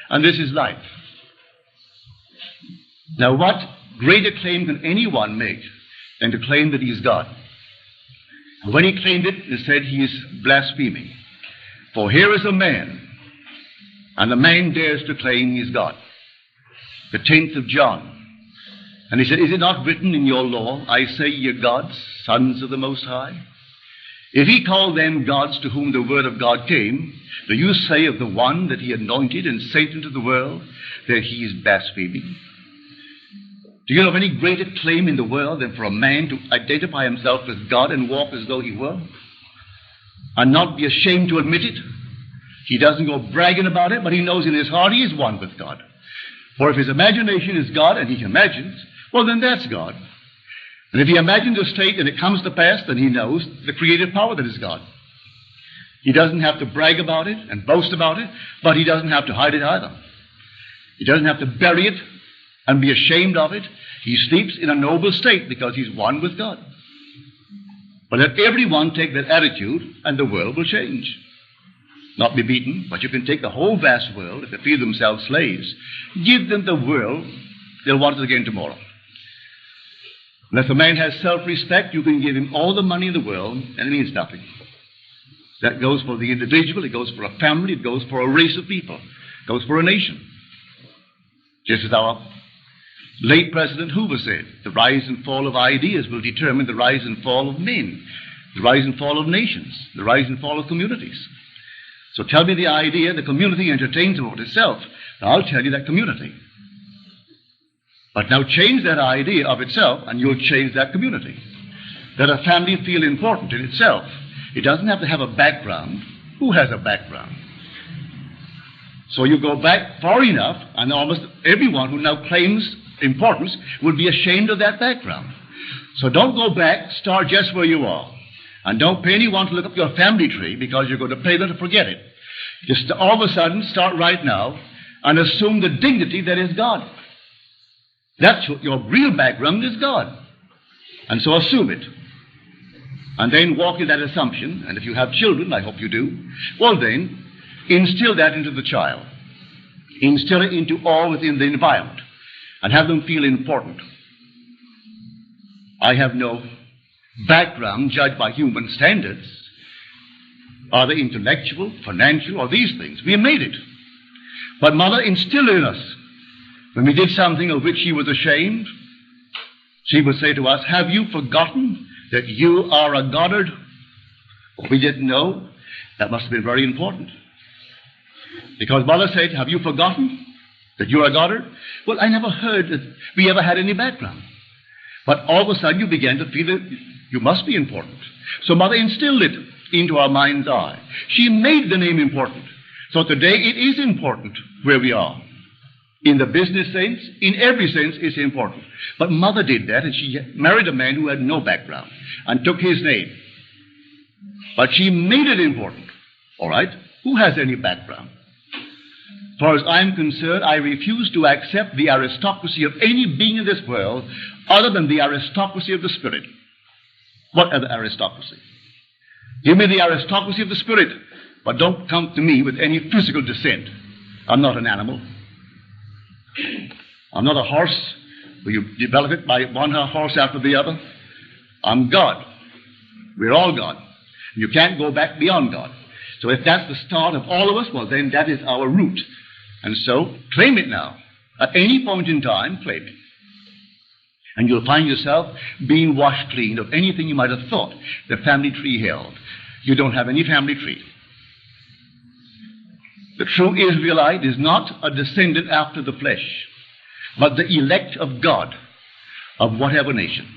And this is life. Now, what greater claim can anyone make than to claim that he is God? And when he claimed it, he said he is blaspheming. For here is a man, and the man dares to claim he is God. The 10th of John. And he said, "Is it not written in your law, I say ye are gods, sons of the Most High?" If he called them gods to whom the word of God came, do you say of the one that he anointed and sent into the world that he is blaspheming? Do you know of any greater claim in the world than for a man to identify himself as God and walk as though he were? And not be ashamed to admit it? He doesn't go bragging about it, but he knows in his heart he is one with God. For if his imagination is God and he imagines, well, then that's God. And if he imagines a state and it comes to pass, then he knows the creative power that is God. He doesn't have to brag about it and boast about it, but he doesn't have to hide it either. He doesn't have to bury it and be ashamed of it. He sleeps in a noble state because he's one with God. But let everyone take that attitude and the world will change. Not be beaten, but you can take the whole vast world, if they feel themselves slaves, give them the world, they'll want it again tomorrow. And if a man has self-respect, you can give him all the money in the world, and it means nothing. That goes for the individual, it goes for a family, it goes for a race of people, it goes for a nation. Just as our late President Hoover said, the rise and fall of ideas will determine the rise and fall of men, the rise and fall of nations, the rise and fall of communities. So tell me the idea the community entertains about itself, and I'll tell you that community. But now change that idea of itself, and you'll change that community. Let a family feel important in itself. It doesn't have to have a background. Who has a background? So you go back far enough, and almost everyone who now claims importance would be ashamed of that background. So don't go back, start just where you are. And don't pay anyone to look up your family tree because you're going to pay them to forget it. Just all of a sudden start right now and assume the dignity that is God. That's what your real background is, God. And so assume it. And then walk in that assumption, and if you have children, I hope you do, well then, instill that into the child. Instill it into all within the environment, and have them feel important. I have no background judged by human standards, either intellectual, financial, or these things. We made it. But Mother instilled in us, when we did something of which she was ashamed, she would say to us, "Have you forgotten that you are a Goddard?" Well, we didn't know. That must have been very important. Because Mother said, "Have you forgotten that you're a Goddard?" Well, I never heard that we ever had any background. But all of a sudden you began to feel that you must be important. So Mother instilled it into our mind's eye. She made the name important. So today it is important where we are. In the business sense, in every sense, it's important. But Mother did that, and she married a man who had no background and took his name. But she made it important. All right? Who has any background? As far as I'm concerned, I refuse to accept the aristocracy of any being in this world other than the aristocracy of the Spirit. What other aristocracy? Give me the aristocracy of the Spirit, But don't come to me with any physical descent. I'm not an animal. I'm not a horse where you develop it by one horse after the other. I'm God. We're all God. You can't go back beyond God. So if that's the start of all of us, well, then that is our root. And so claim it now. At any point in time, claim it. And you'll find yourself being washed clean of anything you might have thought the family tree held. You don't have any family tree. The true Israelite is not a descendant after the flesh, but the elect of God, of whatever nation.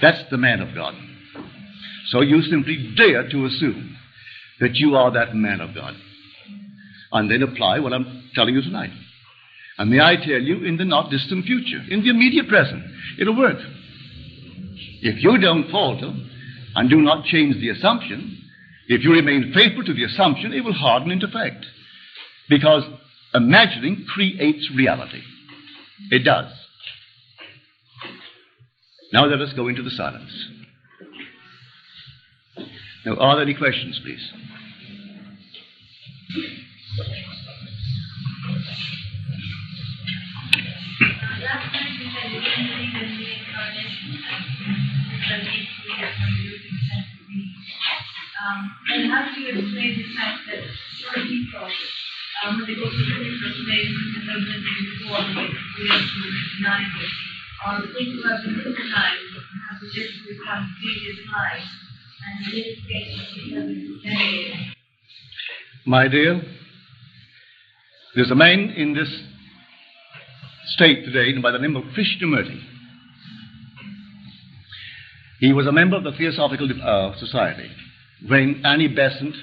That's the man of God. So you simply dare to assume that you are that man of God. And then apply what I'm telling you tonight. And may I tell you, in the not distant future, in the immediate present, it'll work. If you don't falter and do not change the assumption, if you remain faithful to the assumption, it will harden into fact. Because imagining creates reality. It does. Now let us go into the silence. Now, are there any questions, please? Last night you said you didn't believe in reincarnation. And how do you explain the fact that some people, when they go to the spiritual state and they've been before, we have to recognize it, or the people who have been recognized have the difference become previous lives, and in this case, because it's negative. My dear, there's a man in this state today by the name of Krishnamurti. He was a member of the Theosophical Society when Annie Besant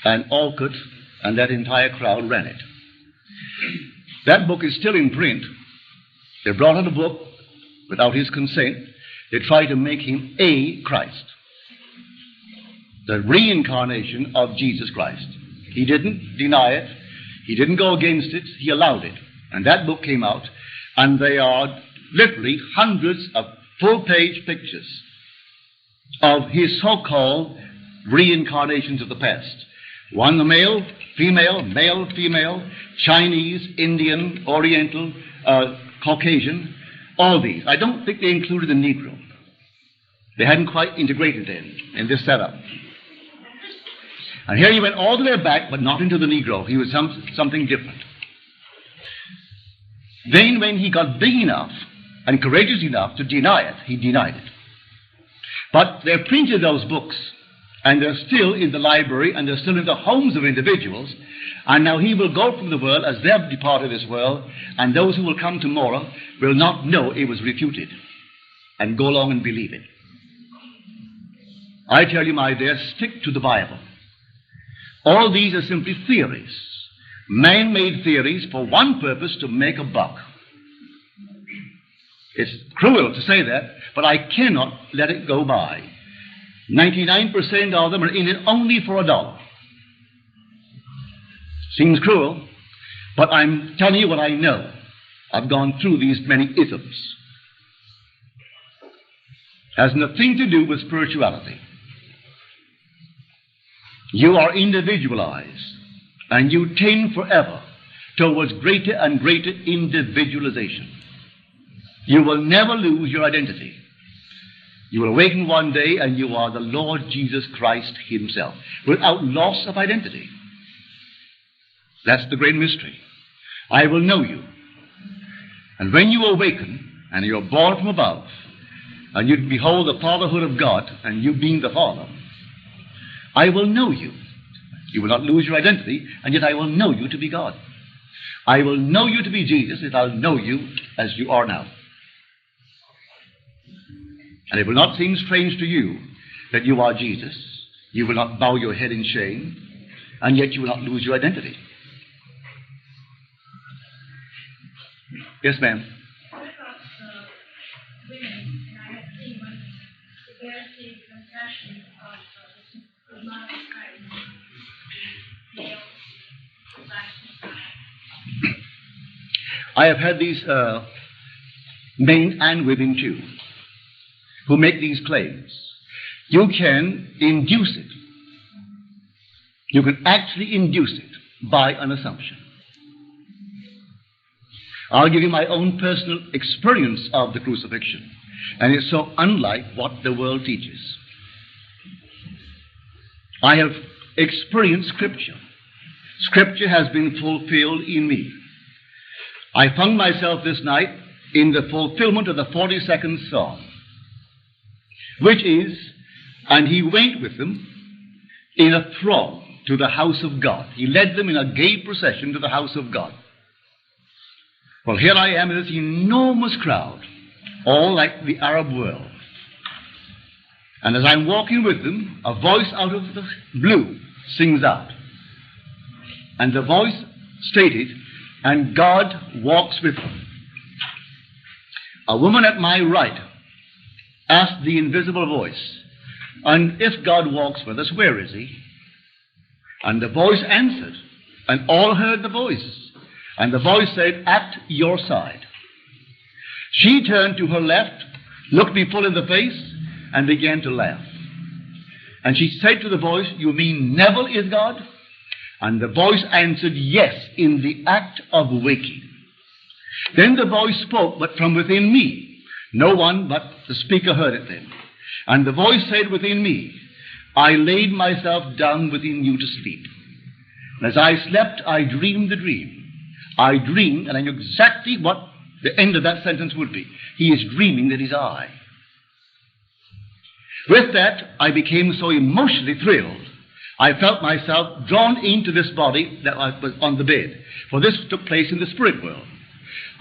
and Alcott and that entire crowd ran it. That book is still in print. They brought out a book without his consent. They tried to make him a Christ, the reincarnation of Jesus Christ. He didn't deny it. He didn't go against it. He allowed it. And that book came out, and they are literally hundreds of full-page pictures of his so-called reincarnations of the past. One, the male, female, Chinese, Indian, Oriental, Caucasian, all these. I don't think they included the Negro. They hadn't quite integrated in this setup. And here he went all the way back, but not into the Negro. He was something different. Then when he got big enough and courageous enough to deny it, he denied it. But they printed those books, and they're still in the library, and they're still in the homes of individuals. And now he will go from the world as they have departed this world, and those who will come tomorrow will not know it was refuted and go along and believe it. I tell you, my dear, stick to the Bible. All these are simply theories, man-made theories for one purpose, to make a buck. It's cruel to say that, but I cannot let it go by. 99% of them are in it only for $1. Seems cruel, but I'm telling you what I know. I've gone through these many isms. Has nothing to do with spirituality. You are individualized, and you tend forever towards greater and greater individualization. You will never lose your identity. You will awaken one day and you are the Lord Jesus Christ himself, without loss of identity. That's the great mystery. I will know you. And when you awaken and you're born from above, and you behold the fatherhood of God, and you being the Father, I will know you. You will not lose your identity, and yet I will know you to be God. I will know you to be Jesus, and I'll know you as you are now. And it will not seem strange to you that you are Jesus. You will not bow your head in shame, and yet you will not lose your identity. Yes, ma'am. What about women? And I have seen when they're seeing compassion of the mother I have had these men and women too, who make these claims. You can induce it. You can actually induce it by an assumption. I'll give you my own personal experience of the crucifixion, and it's so unlike what the world teaches. I have experienced Scripture. Scripture has been fulfilled in me. I found myself this night in the fulfillment of the 42nd Psalm, which is, and he went with them in a throng to the house of God. He led them in a gay procession to the house of God. Well, here I am in this enormous crowd, all like the Arab world. And as I'm walking with them, a voice out of the blue sings out. And the voice stated, and God walks with them. A woman at my right asked the invisible voice, and if God walks with us, where is he? And the voice answered, and all heard the voice. And the voice said, at your side. She turned to her left, looked me full in the face, and began to laugh. And she said to the voice, you mean Neville is God? And the voice answered, yes, in the act of waking. Then the voice spoke, but from within me. No one but the speaker heard it then. And the voice said within me, I laid myself down within you to sleep. And as I slept, I dreamed the dream. I dreamed, and I knew exactly what the end of that sentence would be. He is dreaming that he's I. With that, I became so emotionally thrilled, I felt myself drawn into this body that was on the bed. For this took place in the spirit world.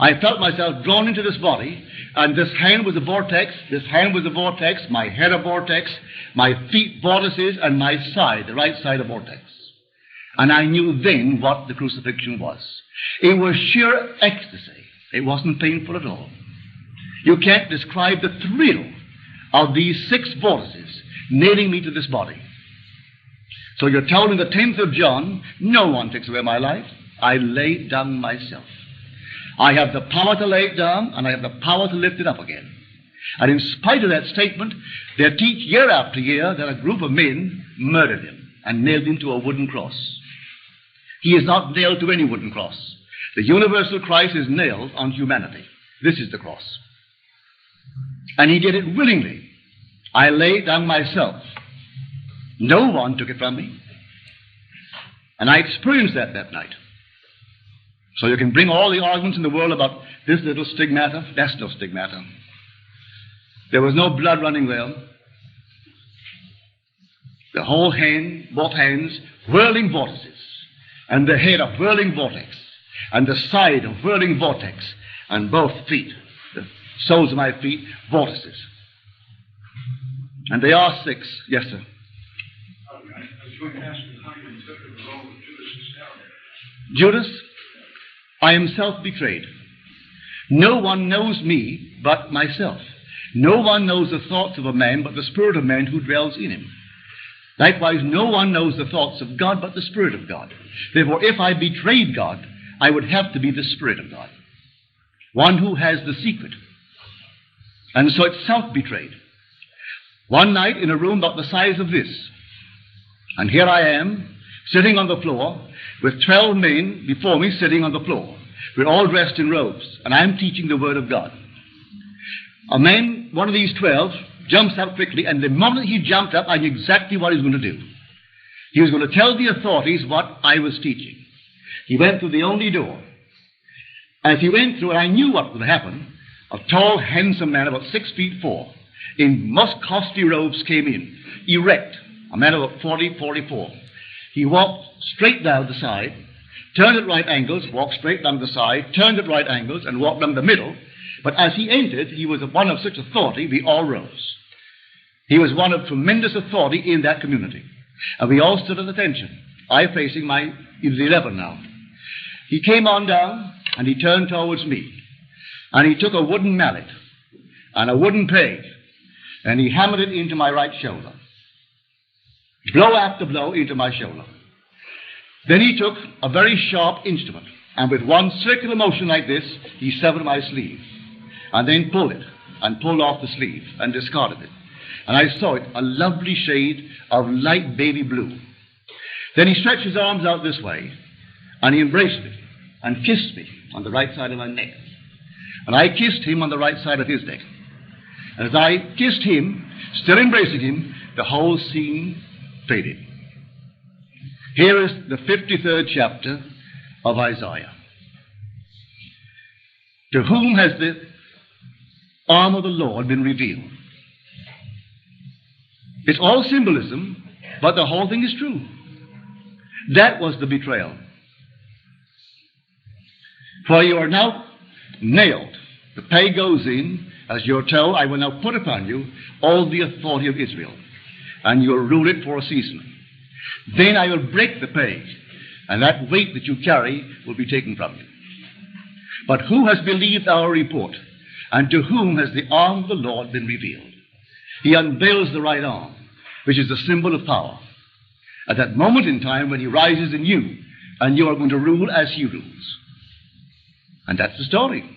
I felt myself drawn into this body, and this hand was a vortex, this hand was a vortex, my head a vortex, my feet vortices, and my side, the right side, a vortex. And I knew then what the crucifixion was. It was sheer ecstasy. It wasn't painful at all. You can't describe the thrill of these 6 vortices nailing me to this body. So you're told in the 10th of John, no one takes away my life. I lay it down myself. I have the power to lay it down, and I have the power to lift it up again. And in spite of that statement, they teach year after year that a group of men murdered him and nailed him to a wooden cross. He is not nailed to any wooden cross. The universal Christ is nailed on humanity. This is the cross. And he did it willingly. I laid down myself. No one took it from me. And I experienced that night. So you can bring all the arguments in the world about this little stigmata. That's no stigmata. There was no blood running there. The whole hand, both hands, whirling vortices. And the head a whirling vortex. And the side a whirling vortex. And both feet, the soles of my feet, vortices. And they are 6. Yes, sir. I was going to ask you how you interpret the role of Judas Iscariot. Judas, I am self-betrayed. No one knows me but myself. No one knows the thoughts of a man but the Spirit of man who dwells in him. Likewise, no one knows the thoughts of God but the Spirit of God. Therefore, if I betrayed God, I would have to be the Spirit of God, one who has the secret. And so it's self-betrayed. One night in a room about the size of this, and here I am, sitting on the floor, with 12 men before me sitting on the floor. We're all dressed in robes, and I'm teaching the Word of God. A man, one of these 12, jumps up quickly, and the moment he jumped up, I knew exactly what he was going to do. He was going to tell the authorities what I was teaching. He went through the only door. As he went through, and I knew what would happen, a tall, handsome man, about 6 feet 4, in most costly robes came in, erect, a man about 40, 44. He walked straight down the side, turned at right angles, walked straight down the side, turned at right angles, and walked down the middle. But as he entered, he was one of such authority, we all rose. He was one of tremendous authority in that community. And we all stood at attention. I facing my 11 now. He came on down, and he turned towards me. And he took a wooden mallet and a wooden peg, and he hammered it into my right shoulder. Blow after blow into my shoulder. Then he took a very sharp instrument, and with one circular motion like this, he severed my sleeve, and then pulled it, and pulled off the sleeve, and discarded it. And I saw it, a lovely shade of light baby blue. Then he stretched his arms out this way, and he embraced me and kissed me on the right side of my neck. And I kissed him on the right side of his neck. And as I kissed him, still embracing him, the whole scene faded. Here is the 53rd chapter of Isaiah. To whom has the arm of the Lord been revealed? It's all symbolism, but the whole thing is true. That was the betrayal. For you are now nailed. The pay goes in, as you're told, I will now put upon you all the authority of Israel, and you'll rule it for a season. Then I will break the pay, and that weight that you carry will be taken from you. But who has believed our report, and to whom has the arm of the Lord been revealed? He unveils the right arm, which is the symbol of power. At that moment in time when he rises in you, and you are going to rule as he rules. And that's the story.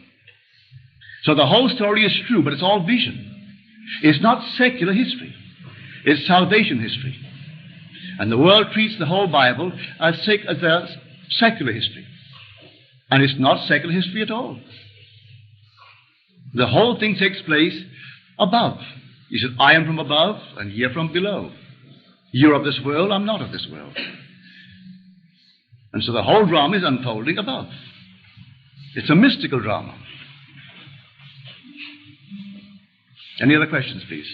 So the whole story is true, but it's all vision. It's not secular history. It's salvation history. And the world treats the whole Bible as a secular history. And it's not secular history at all. The whole thing takes place above. He said, I am from above, and ye are from below. You're of this world, I'm not of this world. And so the whole drama is unfolding above. It's a mystical drama. Any other questions, please?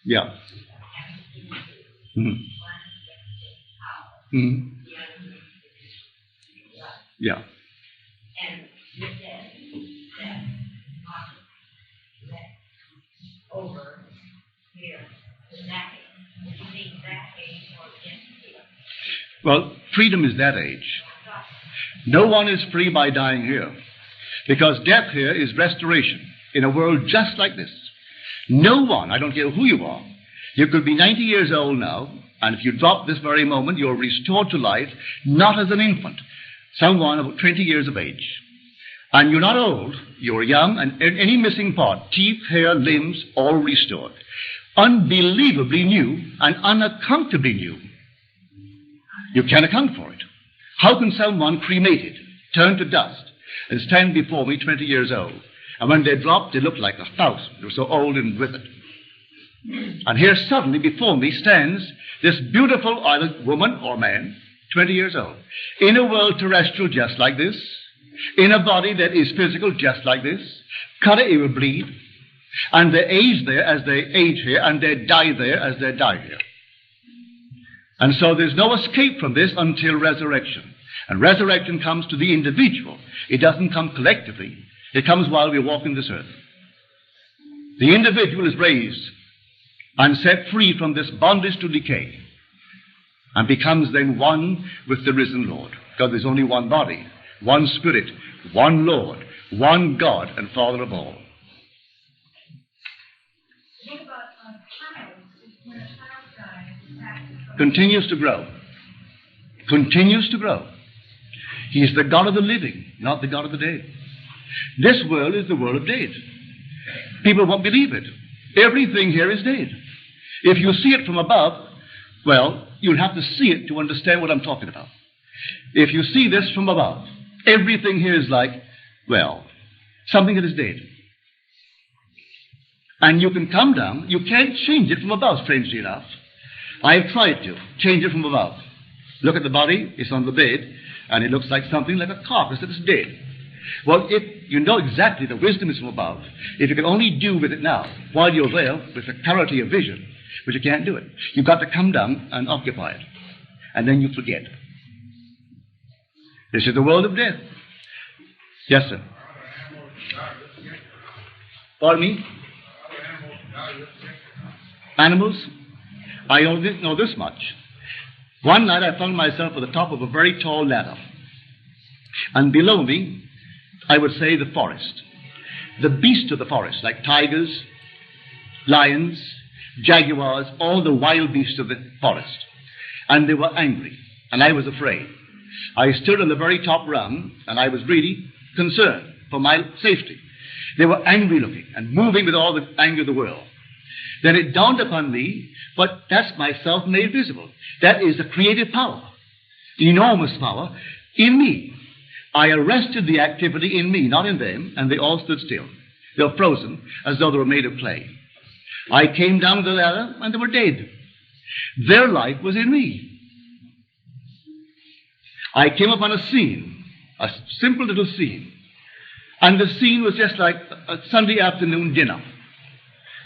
Yeah. Mm-hmm. Mm-hmm. Yeah. Over here, that age or well, freedom is that age. No one is free by dying here, because death here is restoration in a world just like this. No one, I don't care who you are, you could be 90 years old now, and if you drop this very moment, you're restored to life, not as an infant, someone about 20 years of age. And you're not old, you're young, and any missing part, teeth, hair, limbs, all restored. Unbelievably new and unaccountably new. You can't account for it. How can someone cremated, turn to dust, and stand before me 20 years old? And when they dropped, they looked like 1,000. They were so old and withered. And here suddenly before me stands this beautiful either woman or man, 20 years old, in a world terrestrial just like this, in a body that is physical just like this, cut it, it will bleed, and they age there as they age here, and they die there as they die here. And so there's no escape from this until resurrection. And resurrection comes to the individual. It doesn't come collectively. It comes while we walk in this earth. The individual is raised and set free from this bondage to decay and becomes then one with the risen Lord. Because there's only one body, one Spirit, one Lord, one God and Father of all. What about a child? When a child dies, continues to grow. Continues to grow. He is the God of the living, not the God of the dead. This world is the world of dead. People won't believe it. Everything here is dead. If you see it from above, well, you'll have to see it to understand what I'm talking about. If you see this from above, everything here is like, well, something that is dead. And you can come down. You can't change it from above, strangely enough. I've tried to change it from above. Look at the body, it's on the bed, and it looks like something like a carcass that is dead. Well, if you know exactly the wisdom is from above, if you can only do with it now, while you're there, with the clarity of vision, but you can't do it. You've got to come down and occupy it. And then you forget. This is the world of death. Yes, sir. Pardon me? Animals? I only know this much. One night I found myself at the top of a very tall ladder. And below me, I would say the forest. The beasts of the forest, like tigers, lions, jaguars, all the wild beasts of the forest. And they were angry, and I was afraid. I stood on the very top rung, and I was really concerned for my safety. They were angry looking and moving with all the anger of the world. Then it dawned upon me, but that's myself made visible. That is the creative power, enormous power in me. I arrested the activity in me, not in them, and they all stood still. They were frozen as though they were made of clay. I came down the ladder and they were dead. Their life was in me. I came upon a scene, a simple little scene. And the scene was just like a Sunday afternoon dinner.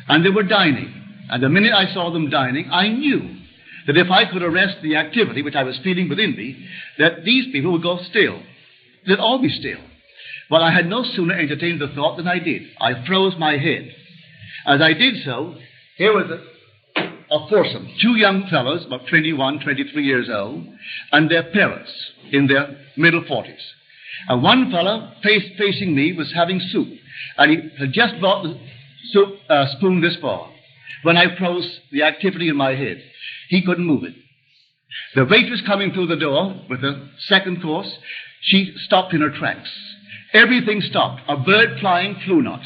And they were dining. And the minute I saw them dining, I knew that if I could arrest the activity which I was feeling within me, that these people would go still. They'd all be still. But I had no sooner entertained the thought than I did. I froze my head. As I did so, here was a foursome, two young fellows, about 21, 23 years old, and their parents in their middle 40s. And one fellow facing me was having soup, and he had just brought the soup spoon this far. When I froze the activity in my head, he couldn't move it. The waitress coming through the door with the second course, she stopped in her tracks. Everything stopped. A bird flying flew not.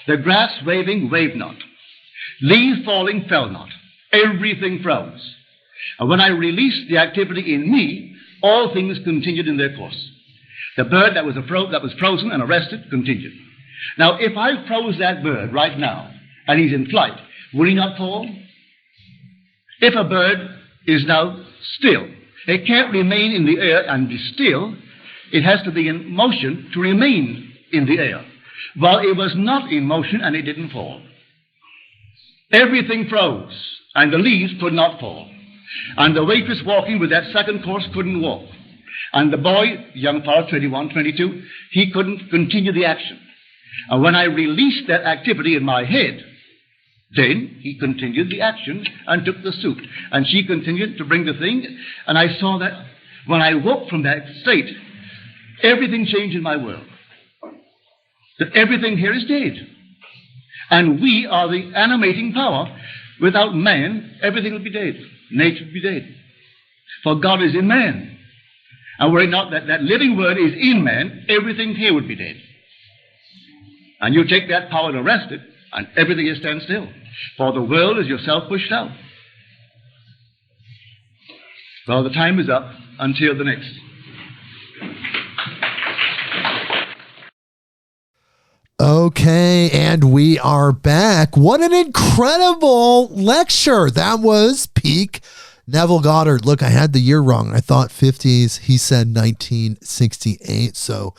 The grass waving waved not. Leaves falling fell not. Everything froze. And when I released the activity in me, all things continued in their course. The bird that was frozen and arrested continued. Now, if I froze that bird right now, and he's in flight, will he not fall? If a bird is now still, it can't remain in the air and be still. It has to be in motion to remain in the air. Well, it was not in motion and it didn't fall. Everything froze, and the leaves could not fall. And the waitress walking with that second course couldn't walk. And the boy, young fellow, 21, 22, he couldn't continue the action. And when I released that activity in my head, then he continued the action and took the soup. And she continued to bring the thing. And I saw that when I woke from that state, everything changed in my world. That everything here is dead. And we are the animating power. Without man, everything will be dead. Nature will be dead. For God is in man. And were it not that living word is in man, everything here would be dead. And you take that power and arrest it, and everything is stand still. For the world is yourself pushed out. Well, the time is up. Until the next. Okay, and we are back. What an incredible lecture. That was peak Neville Goddard. Look, I had the year wrong. I thought 50s. He said 1968. So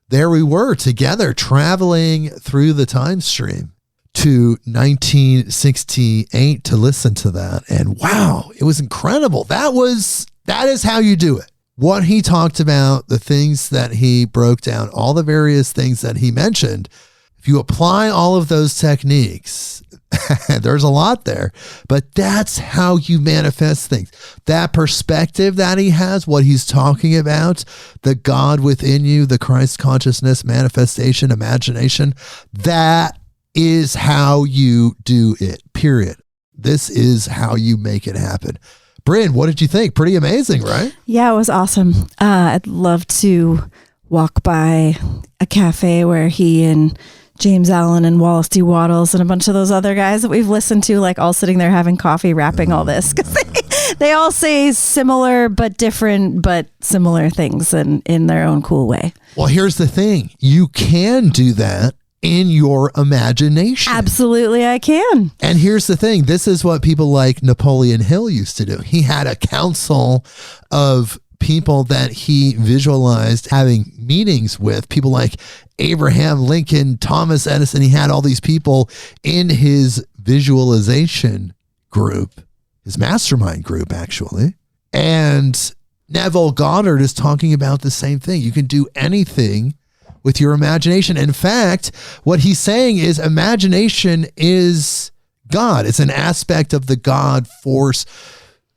there we were together traveling through the time stream to 1968 to listen to that. And wow, it was incredible. That is how you do it. What he talked about, the things that he broke down, all the various things that he mentioned. If you apply all of those techniques, there's a lot there, but that's how you manifest things. That perspective that he has, what he's talking about, the God within you, the Christ consciousness, manifestation, imagination, that is how you do it, period. This is how you make it happen. Brynn, what did you think? Pretty amazing, right? Yeah, it was awesome. I'd love to walk by a cafe where he and James Allen and Wallace D. Wattles and a bunch of those other guys that we've listened to, like all sitting there having coffee, rapping all this. Because they all say similar but different but similar things in their own cool way. Well, here's the thing. You can do that in your imagination. Absolutely, I can. And here's the thing. This is what people like Napoleon Hill used to do. He had a council of people that he visualized having meetings with, people like Abraham Lincoln, Thomas Edison. He had all these people in his visualization group, his mastermind group, actually. And Neville Goddard is talking about the same thing. You can do anything with your imagination. In fact, what he's saying is imagination is God. It's an aspect of the God force.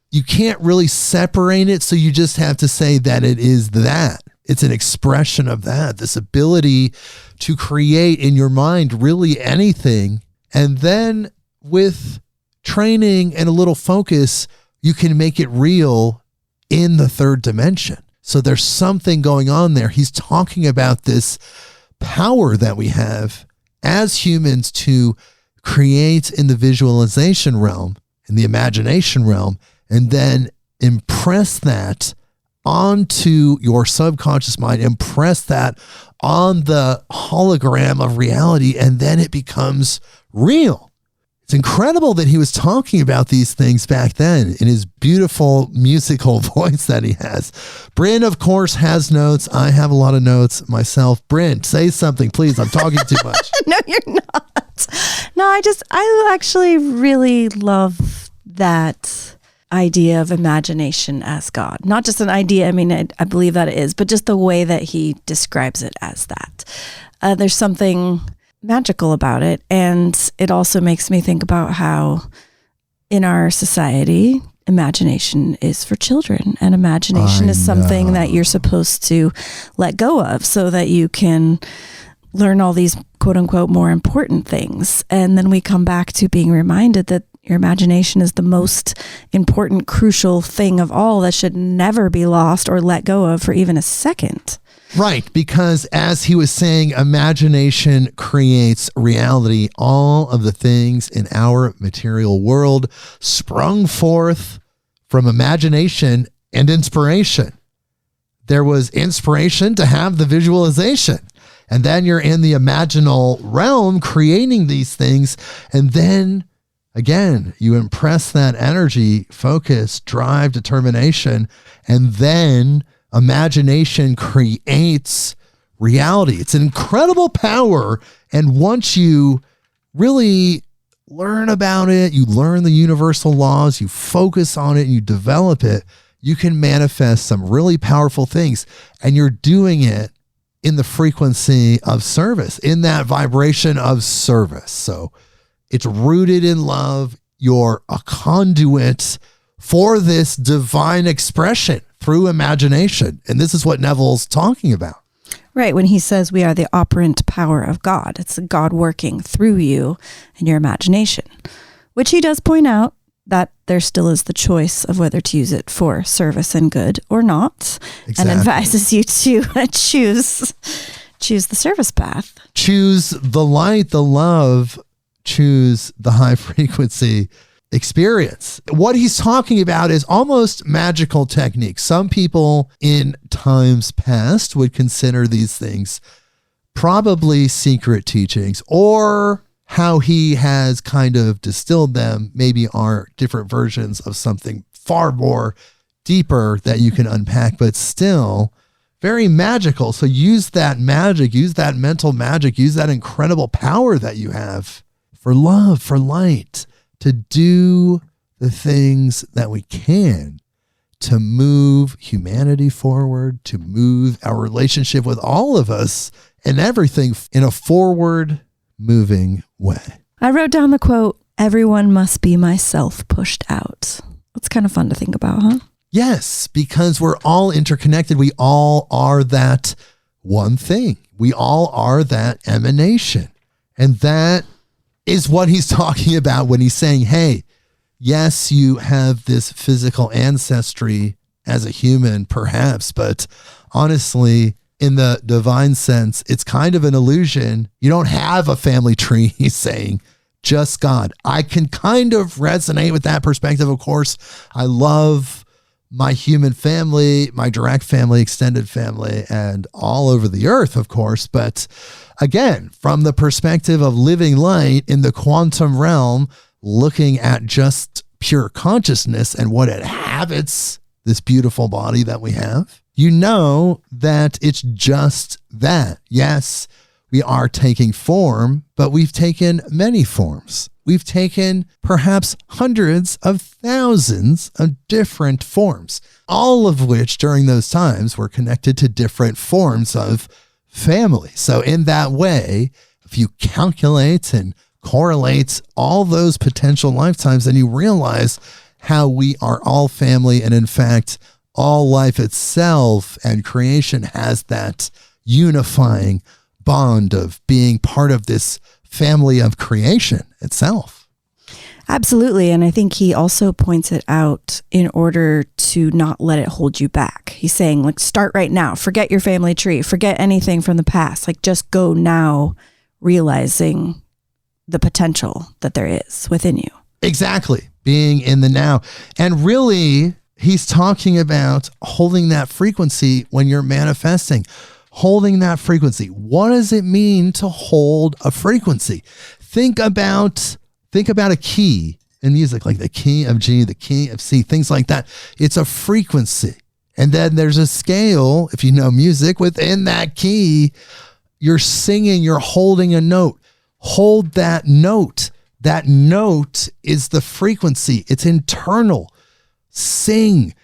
You can't really separate it, so you just have to say that it is that. It's an expression of that, this ability to create in your mind really anything. And then with training and a little focus, you can make it real in the third dimension. So there's something going on there. He's talking about this power that we have as humans to create in the visualization realm, in the imagination realm, and then impress that onto your subconscious mind, impress that on the hologram of reality, and then it becomes real. It's incredible that he was talking about these things back then in his beautiful musical voice that he has. Brynn, of course, has notes. I have a lot of notes myself. Brynn, say something, please. I'm talking too much. No, you're not. No, I actually really love that idea of imagination as God. Not just an idea. I mean, I believe that it is, but just the way that he describes it as that. There's something magical about it. And it also makes me think about how in our society, imagination is for children, and imagination is something that you're supposed to let go of so that you can learn all these quote unquote more important things. And then we come back to being reminded that your imagination is the most important, crucial thing of all that should never be lost or let go of for even a second. Right, because as he was saying, imagination creates reality. All of the things in our material world sprung forth from imagination and inspiration. There was inspiration to have the visualization, and then you're in the imaginal realm creating these things, and then again, you impress that energy, focus, drive, determination, and then imagination creates reality. It's an incredible power. And once you really learn about it, you learn the universal laws, you focus on it, and you develop it, you can manifest some really powerful things. And you're doing it in the frequency of service, in that vibration of service. So it's rooted in love. You're a conduit for this divine expression through imagination. And this is what Neville's talking about. Right. When he says we are the operant power of God, it's God working through you and your imagination, which he does point out that there still is the choice of whether to use it for service and good or not. Exactly. And advises you to choose the service path. Choose the light, the love, choose the high frequency experience. What he's talking about is almost magical techniques. Some people in times past would consider these things probably secret teachings, or how he has kind of distilled them maybe are different versions of something far more deeper that you can unpack, but still very magical. So use that magic, use that mental magic, use that incredible power that you have for love, for light, to do the things that we can to move humanity forward, to move our relationship with all of us and everything in a forward moving way. I wrote down the quote, "Everyone must be myself pushed out." That's kind of fun to think about, huh? Yes, because we're all interconnected. We all are that one thing. We all are that emanation. And that is what he's talking about when he's saying, hey, yes, you have this physical ancestry as a human, perhaps, but honestly, in the divine sense, it's kind of an illusion. You don't have a family tree, he's saying, just God. I can kind of resonate with that perspective, of course. I love my human family, my direct family, extended family, and all over the earth, of course. But again, from the perspective of living light in the quantum realm, looking at just pure consciousness and what it inhabits, this beautiful body that we have, you know that it's just that. Yes, we are taking form, but we've taken many forms. We've taken perhaps hundreds of thousands of different forms, all of which during those times were connected to different forms of family. So in that way, if you calculate and correlate all those potential lifetimes, then you realize how we are all family. And in fact, all life itself and creation has that unifying bond of being part of this family of creation itself. Absolutely. And I think he also points it out in order to not let it hold you back. He's saying, like, start right now. Forget your family tree. Forget anything from the past. Like, just go now, realizing the potential that there is within you. Exactly. Being in the now. And really, he's talking about holding that frequency when you're manifesting. Holding that frequency. What does it mean to hold a frequency? Think about a key in music, like the key of G, the key of C, things like that. It's a frequency. And then there's a scale, if you know music, within that key. You're singing, you're holding a note. Hold that note. That note is the frequency. It's internal. Sing.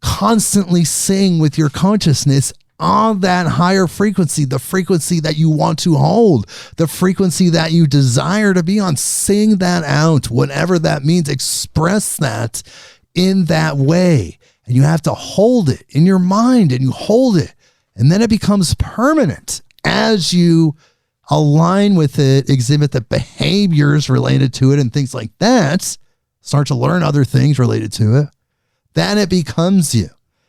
Constantly sing with your consciousness on that higher frequency, the frequency that you want to hold, the frequency that you desire to be on. Sing that out, whatever that means. Express that in that way. And you have to hold it in your mind, and you hold it. And then it becomes permanent as you align with it, exhibit the behaviors related to it and things like that, start to learn other things related to it. Then it becomes you.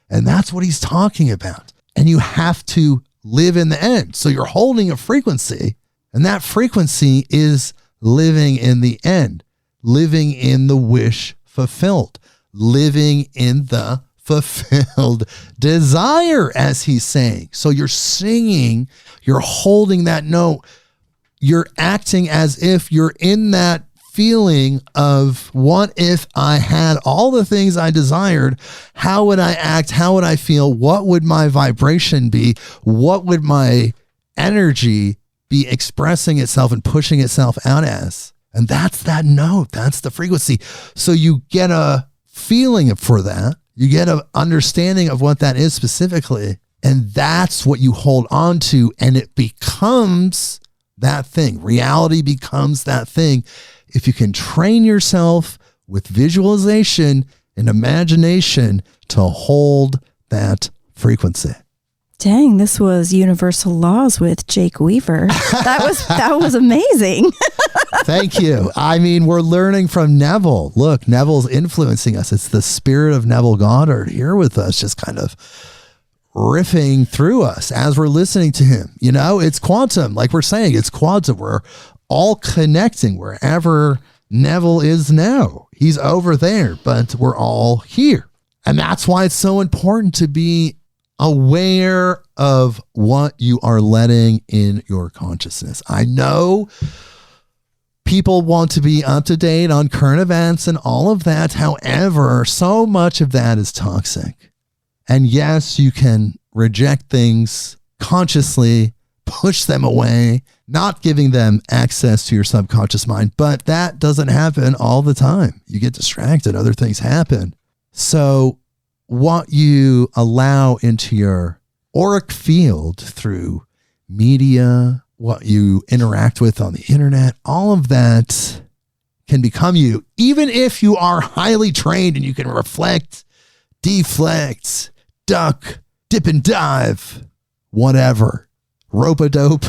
And that's what he's talking about. And you have to live in the end. So you're holding a frequency, and that frequency is living in the end, living in the wish fulfilled, living in the fulfilled desire, as he's saying. So you're singing, you're holding that note, you're acting as if you're in that feeling of, what if I had all the things I desired? How would I act? How would I feel? What would my vibration be? What would my energy be expressing itself and pushing itself out as? And that's that note. That's the frequency. So you get a feeling for that. You get an understanding of what that is specifically. And that's what you hold on to. And it becomes that thing. Reality becomes that thing. If you can train yourself with visualization and imagination to hold that frequency. Dang, this was Universal Laws with Jake Weaver. That was amazing. Thank you. I mean, we're learning from Neville. Look, Neville's influencing us. It's the spirit of Neville Goddard here with us, just kind of riffing through us as we're listening to him. You know, it's quantum. Like we're saying, it's quantum. We're all connecting wherever Neville is now. He's over there, but we're all here. And that's why it's so important to be aware of what you are letting in your consciousness. I know people want to be up to date on current events and all of that. However, so much of that is toxic. And yes, you can reject things consciously, push them away, not giving them access to your subconscious mind, but that doesn't happen all the time. You get distracted, other things happen. So what you allow into your auric field through media, what you interact with on the internet, all of that can become you, even if you are highly trained and you can reflect, deflect, duck, dip and dive, whatever. Rope-a-dope.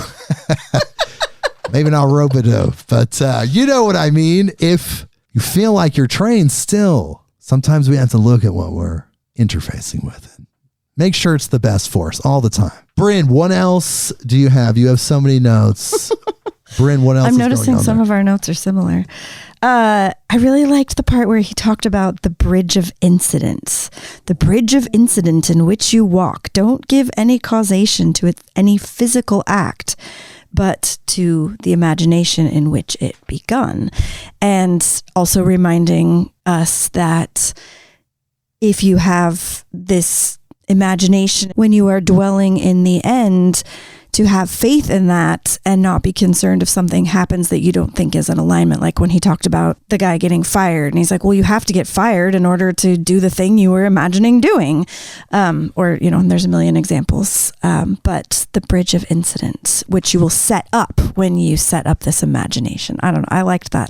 Maybe not rope-a-dope, but you know what I mean. If you feel like you're trained still, sometimes we have to look at what we're interfacing with it. Make sure it's the best for us all the time. Brynn, what else do you have? You have so many notes. Brynn, what else I'm is going noticing on some there? of our notes are similar. I really liked the part where he talked about the bridge of incidents. The bridge of incident in which you walk. Don't give any causation to it, any physical act, but to the imagination in which it begun. And also reminding us that if you have this imagination when you are dwelling in the end, to have faith in that and not be concerned if something happens that you don't think is in alignment. Like when he talked about the guy getting fired and he's like, well, you have to get fired in order to do the thing you were imagining doing. Or, you know, there's a million examples. But the bridge of incident, which you will set up when you set up this imagination. I don't know. I liked that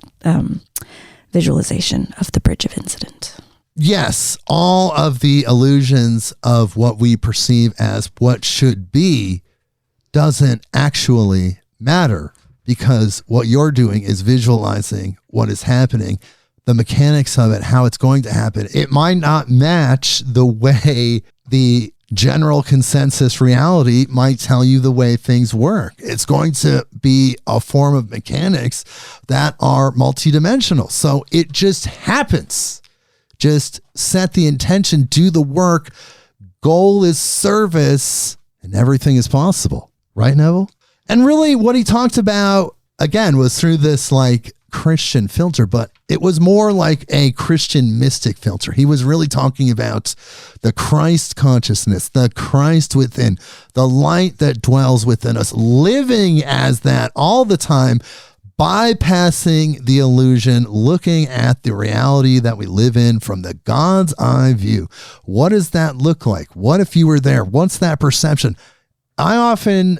visualization of the bridge of incident. Yes, all of the illusions of what we perceive as what should be doesn't actually matter, because what you're doing is visualizing what is happening, the mechanics of it, how it's going to happen. It might not match the way the general consensus reality might tell you the way things work. It's going to be a form of mechanics that are multidimensional. So it just happens. Just set the intention, do the work. Goal is service, and everything is possible. Right, Neville? And really what he talked about, again, was through this like Christian filter, but it was more like a Christian mystic filter. He was really talking about the Christ consciousness, the Christ within, the light that dwells within us, living as that all the time, bypassing the illusion, looking at the reality that we live in from the God's eye view. What does that look like? What if you were there? What's that perception? I often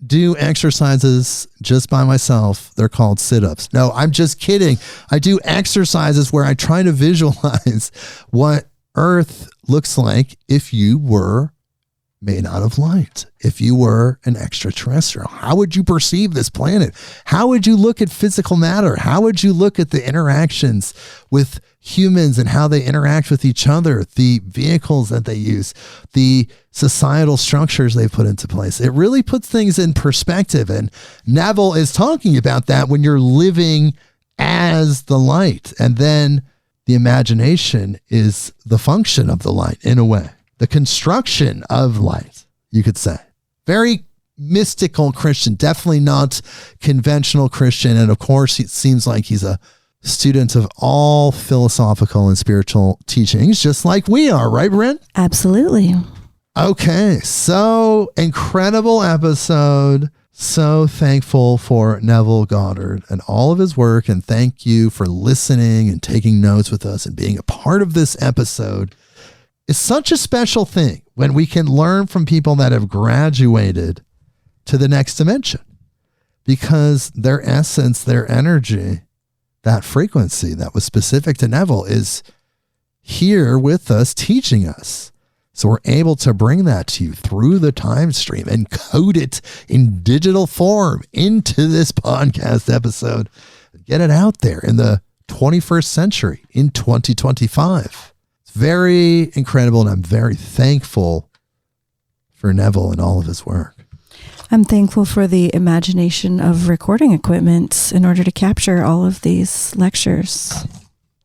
do exercises just by myself. They're called sit-ups. No, I'm just kidding. I do exercises where I try to visualize what Earth looks like if you were made out of light. If you were an extraterrestrial, how would you perceive this planet? How would you look at physical matter? How would you look at the interactions with humans and how they interact with each other, the vehicles that they use, the societal structures they put into place? It really puts things in perspective. And Neville is talking about that when you're living as the light. And then the imagination is the function of the light in a way. The construction of light, you could say. Very mystical Christian, definitely not conventional Christian. And of course, it seems like he's a student of all philosophical and spiritual teachings, just like we are, right, Brynn? Absolutely. Okay, so incredible episode. So thankful for Neville Goddard and all of his work. And thank you for listening and taking notes with us and being a part of this episode. It's such a special thing when we can learn from people that have graduated to the next dimension, because their essence, their energy, that frequency that was specific to Neville is here with us, teaching us. So we're able to bring that to you through the time stream and code it in digital form into this podcast episode. Get it out there in the 21st century in 2025. Very incredible, and I'm very thankful for Neville and all of his work. I'm thankful for the imagination of recording equipment in order to capture all of these lectures.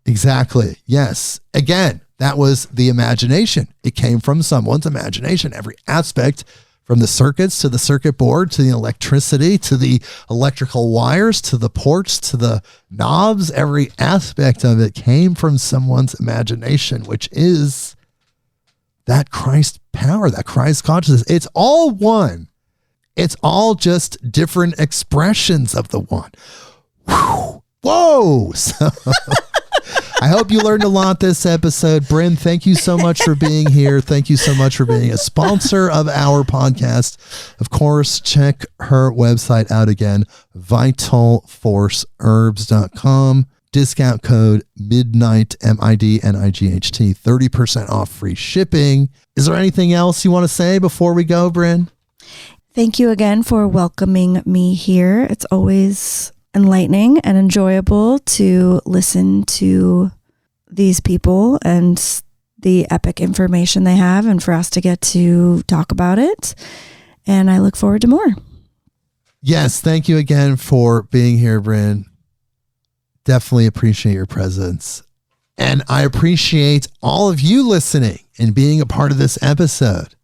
Exactly. Yes. Again, that was the imagination. It came from someone's imagination. Every aspect, from the circuits to the circuit board, to the electricity, to the electrical wires, to the ports, to the knobs, every aspect of it came from someone's imagination, which is that Christ power, that Christ consciousness. It's all one. It's all just different expressions of the one. Whew. Whoa. So I hope you learned a lot this episode. Brynn, thank you so much for being here. Thank you so much for being a sponsor of our podcast. Of course, check her website out again, vitalforceherbs.com. Discount code MIDNIGHT, MIDNIGHT, 30% off free shipping. Is there anything else you want to say before we go, Brynn? Thank you again for welcoming me here. It's always enlightening and enjoyable to listen to these people and the epic information they have, and for us to get to talk about it. And I look forward to more. Yes, thank you again for being here, Brynn. Definitely appreciate your presence. And I appreciate all of you listening and being a part of this episode.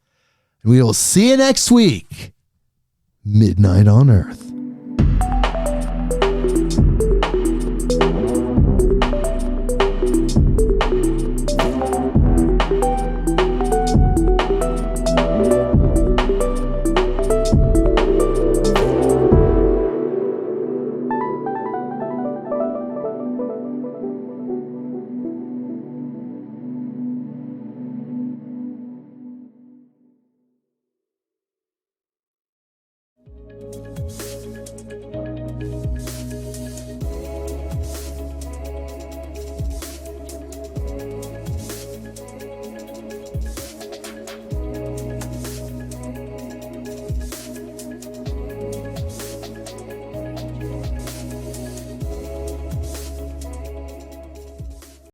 We will see you next week. Midnight on Earth.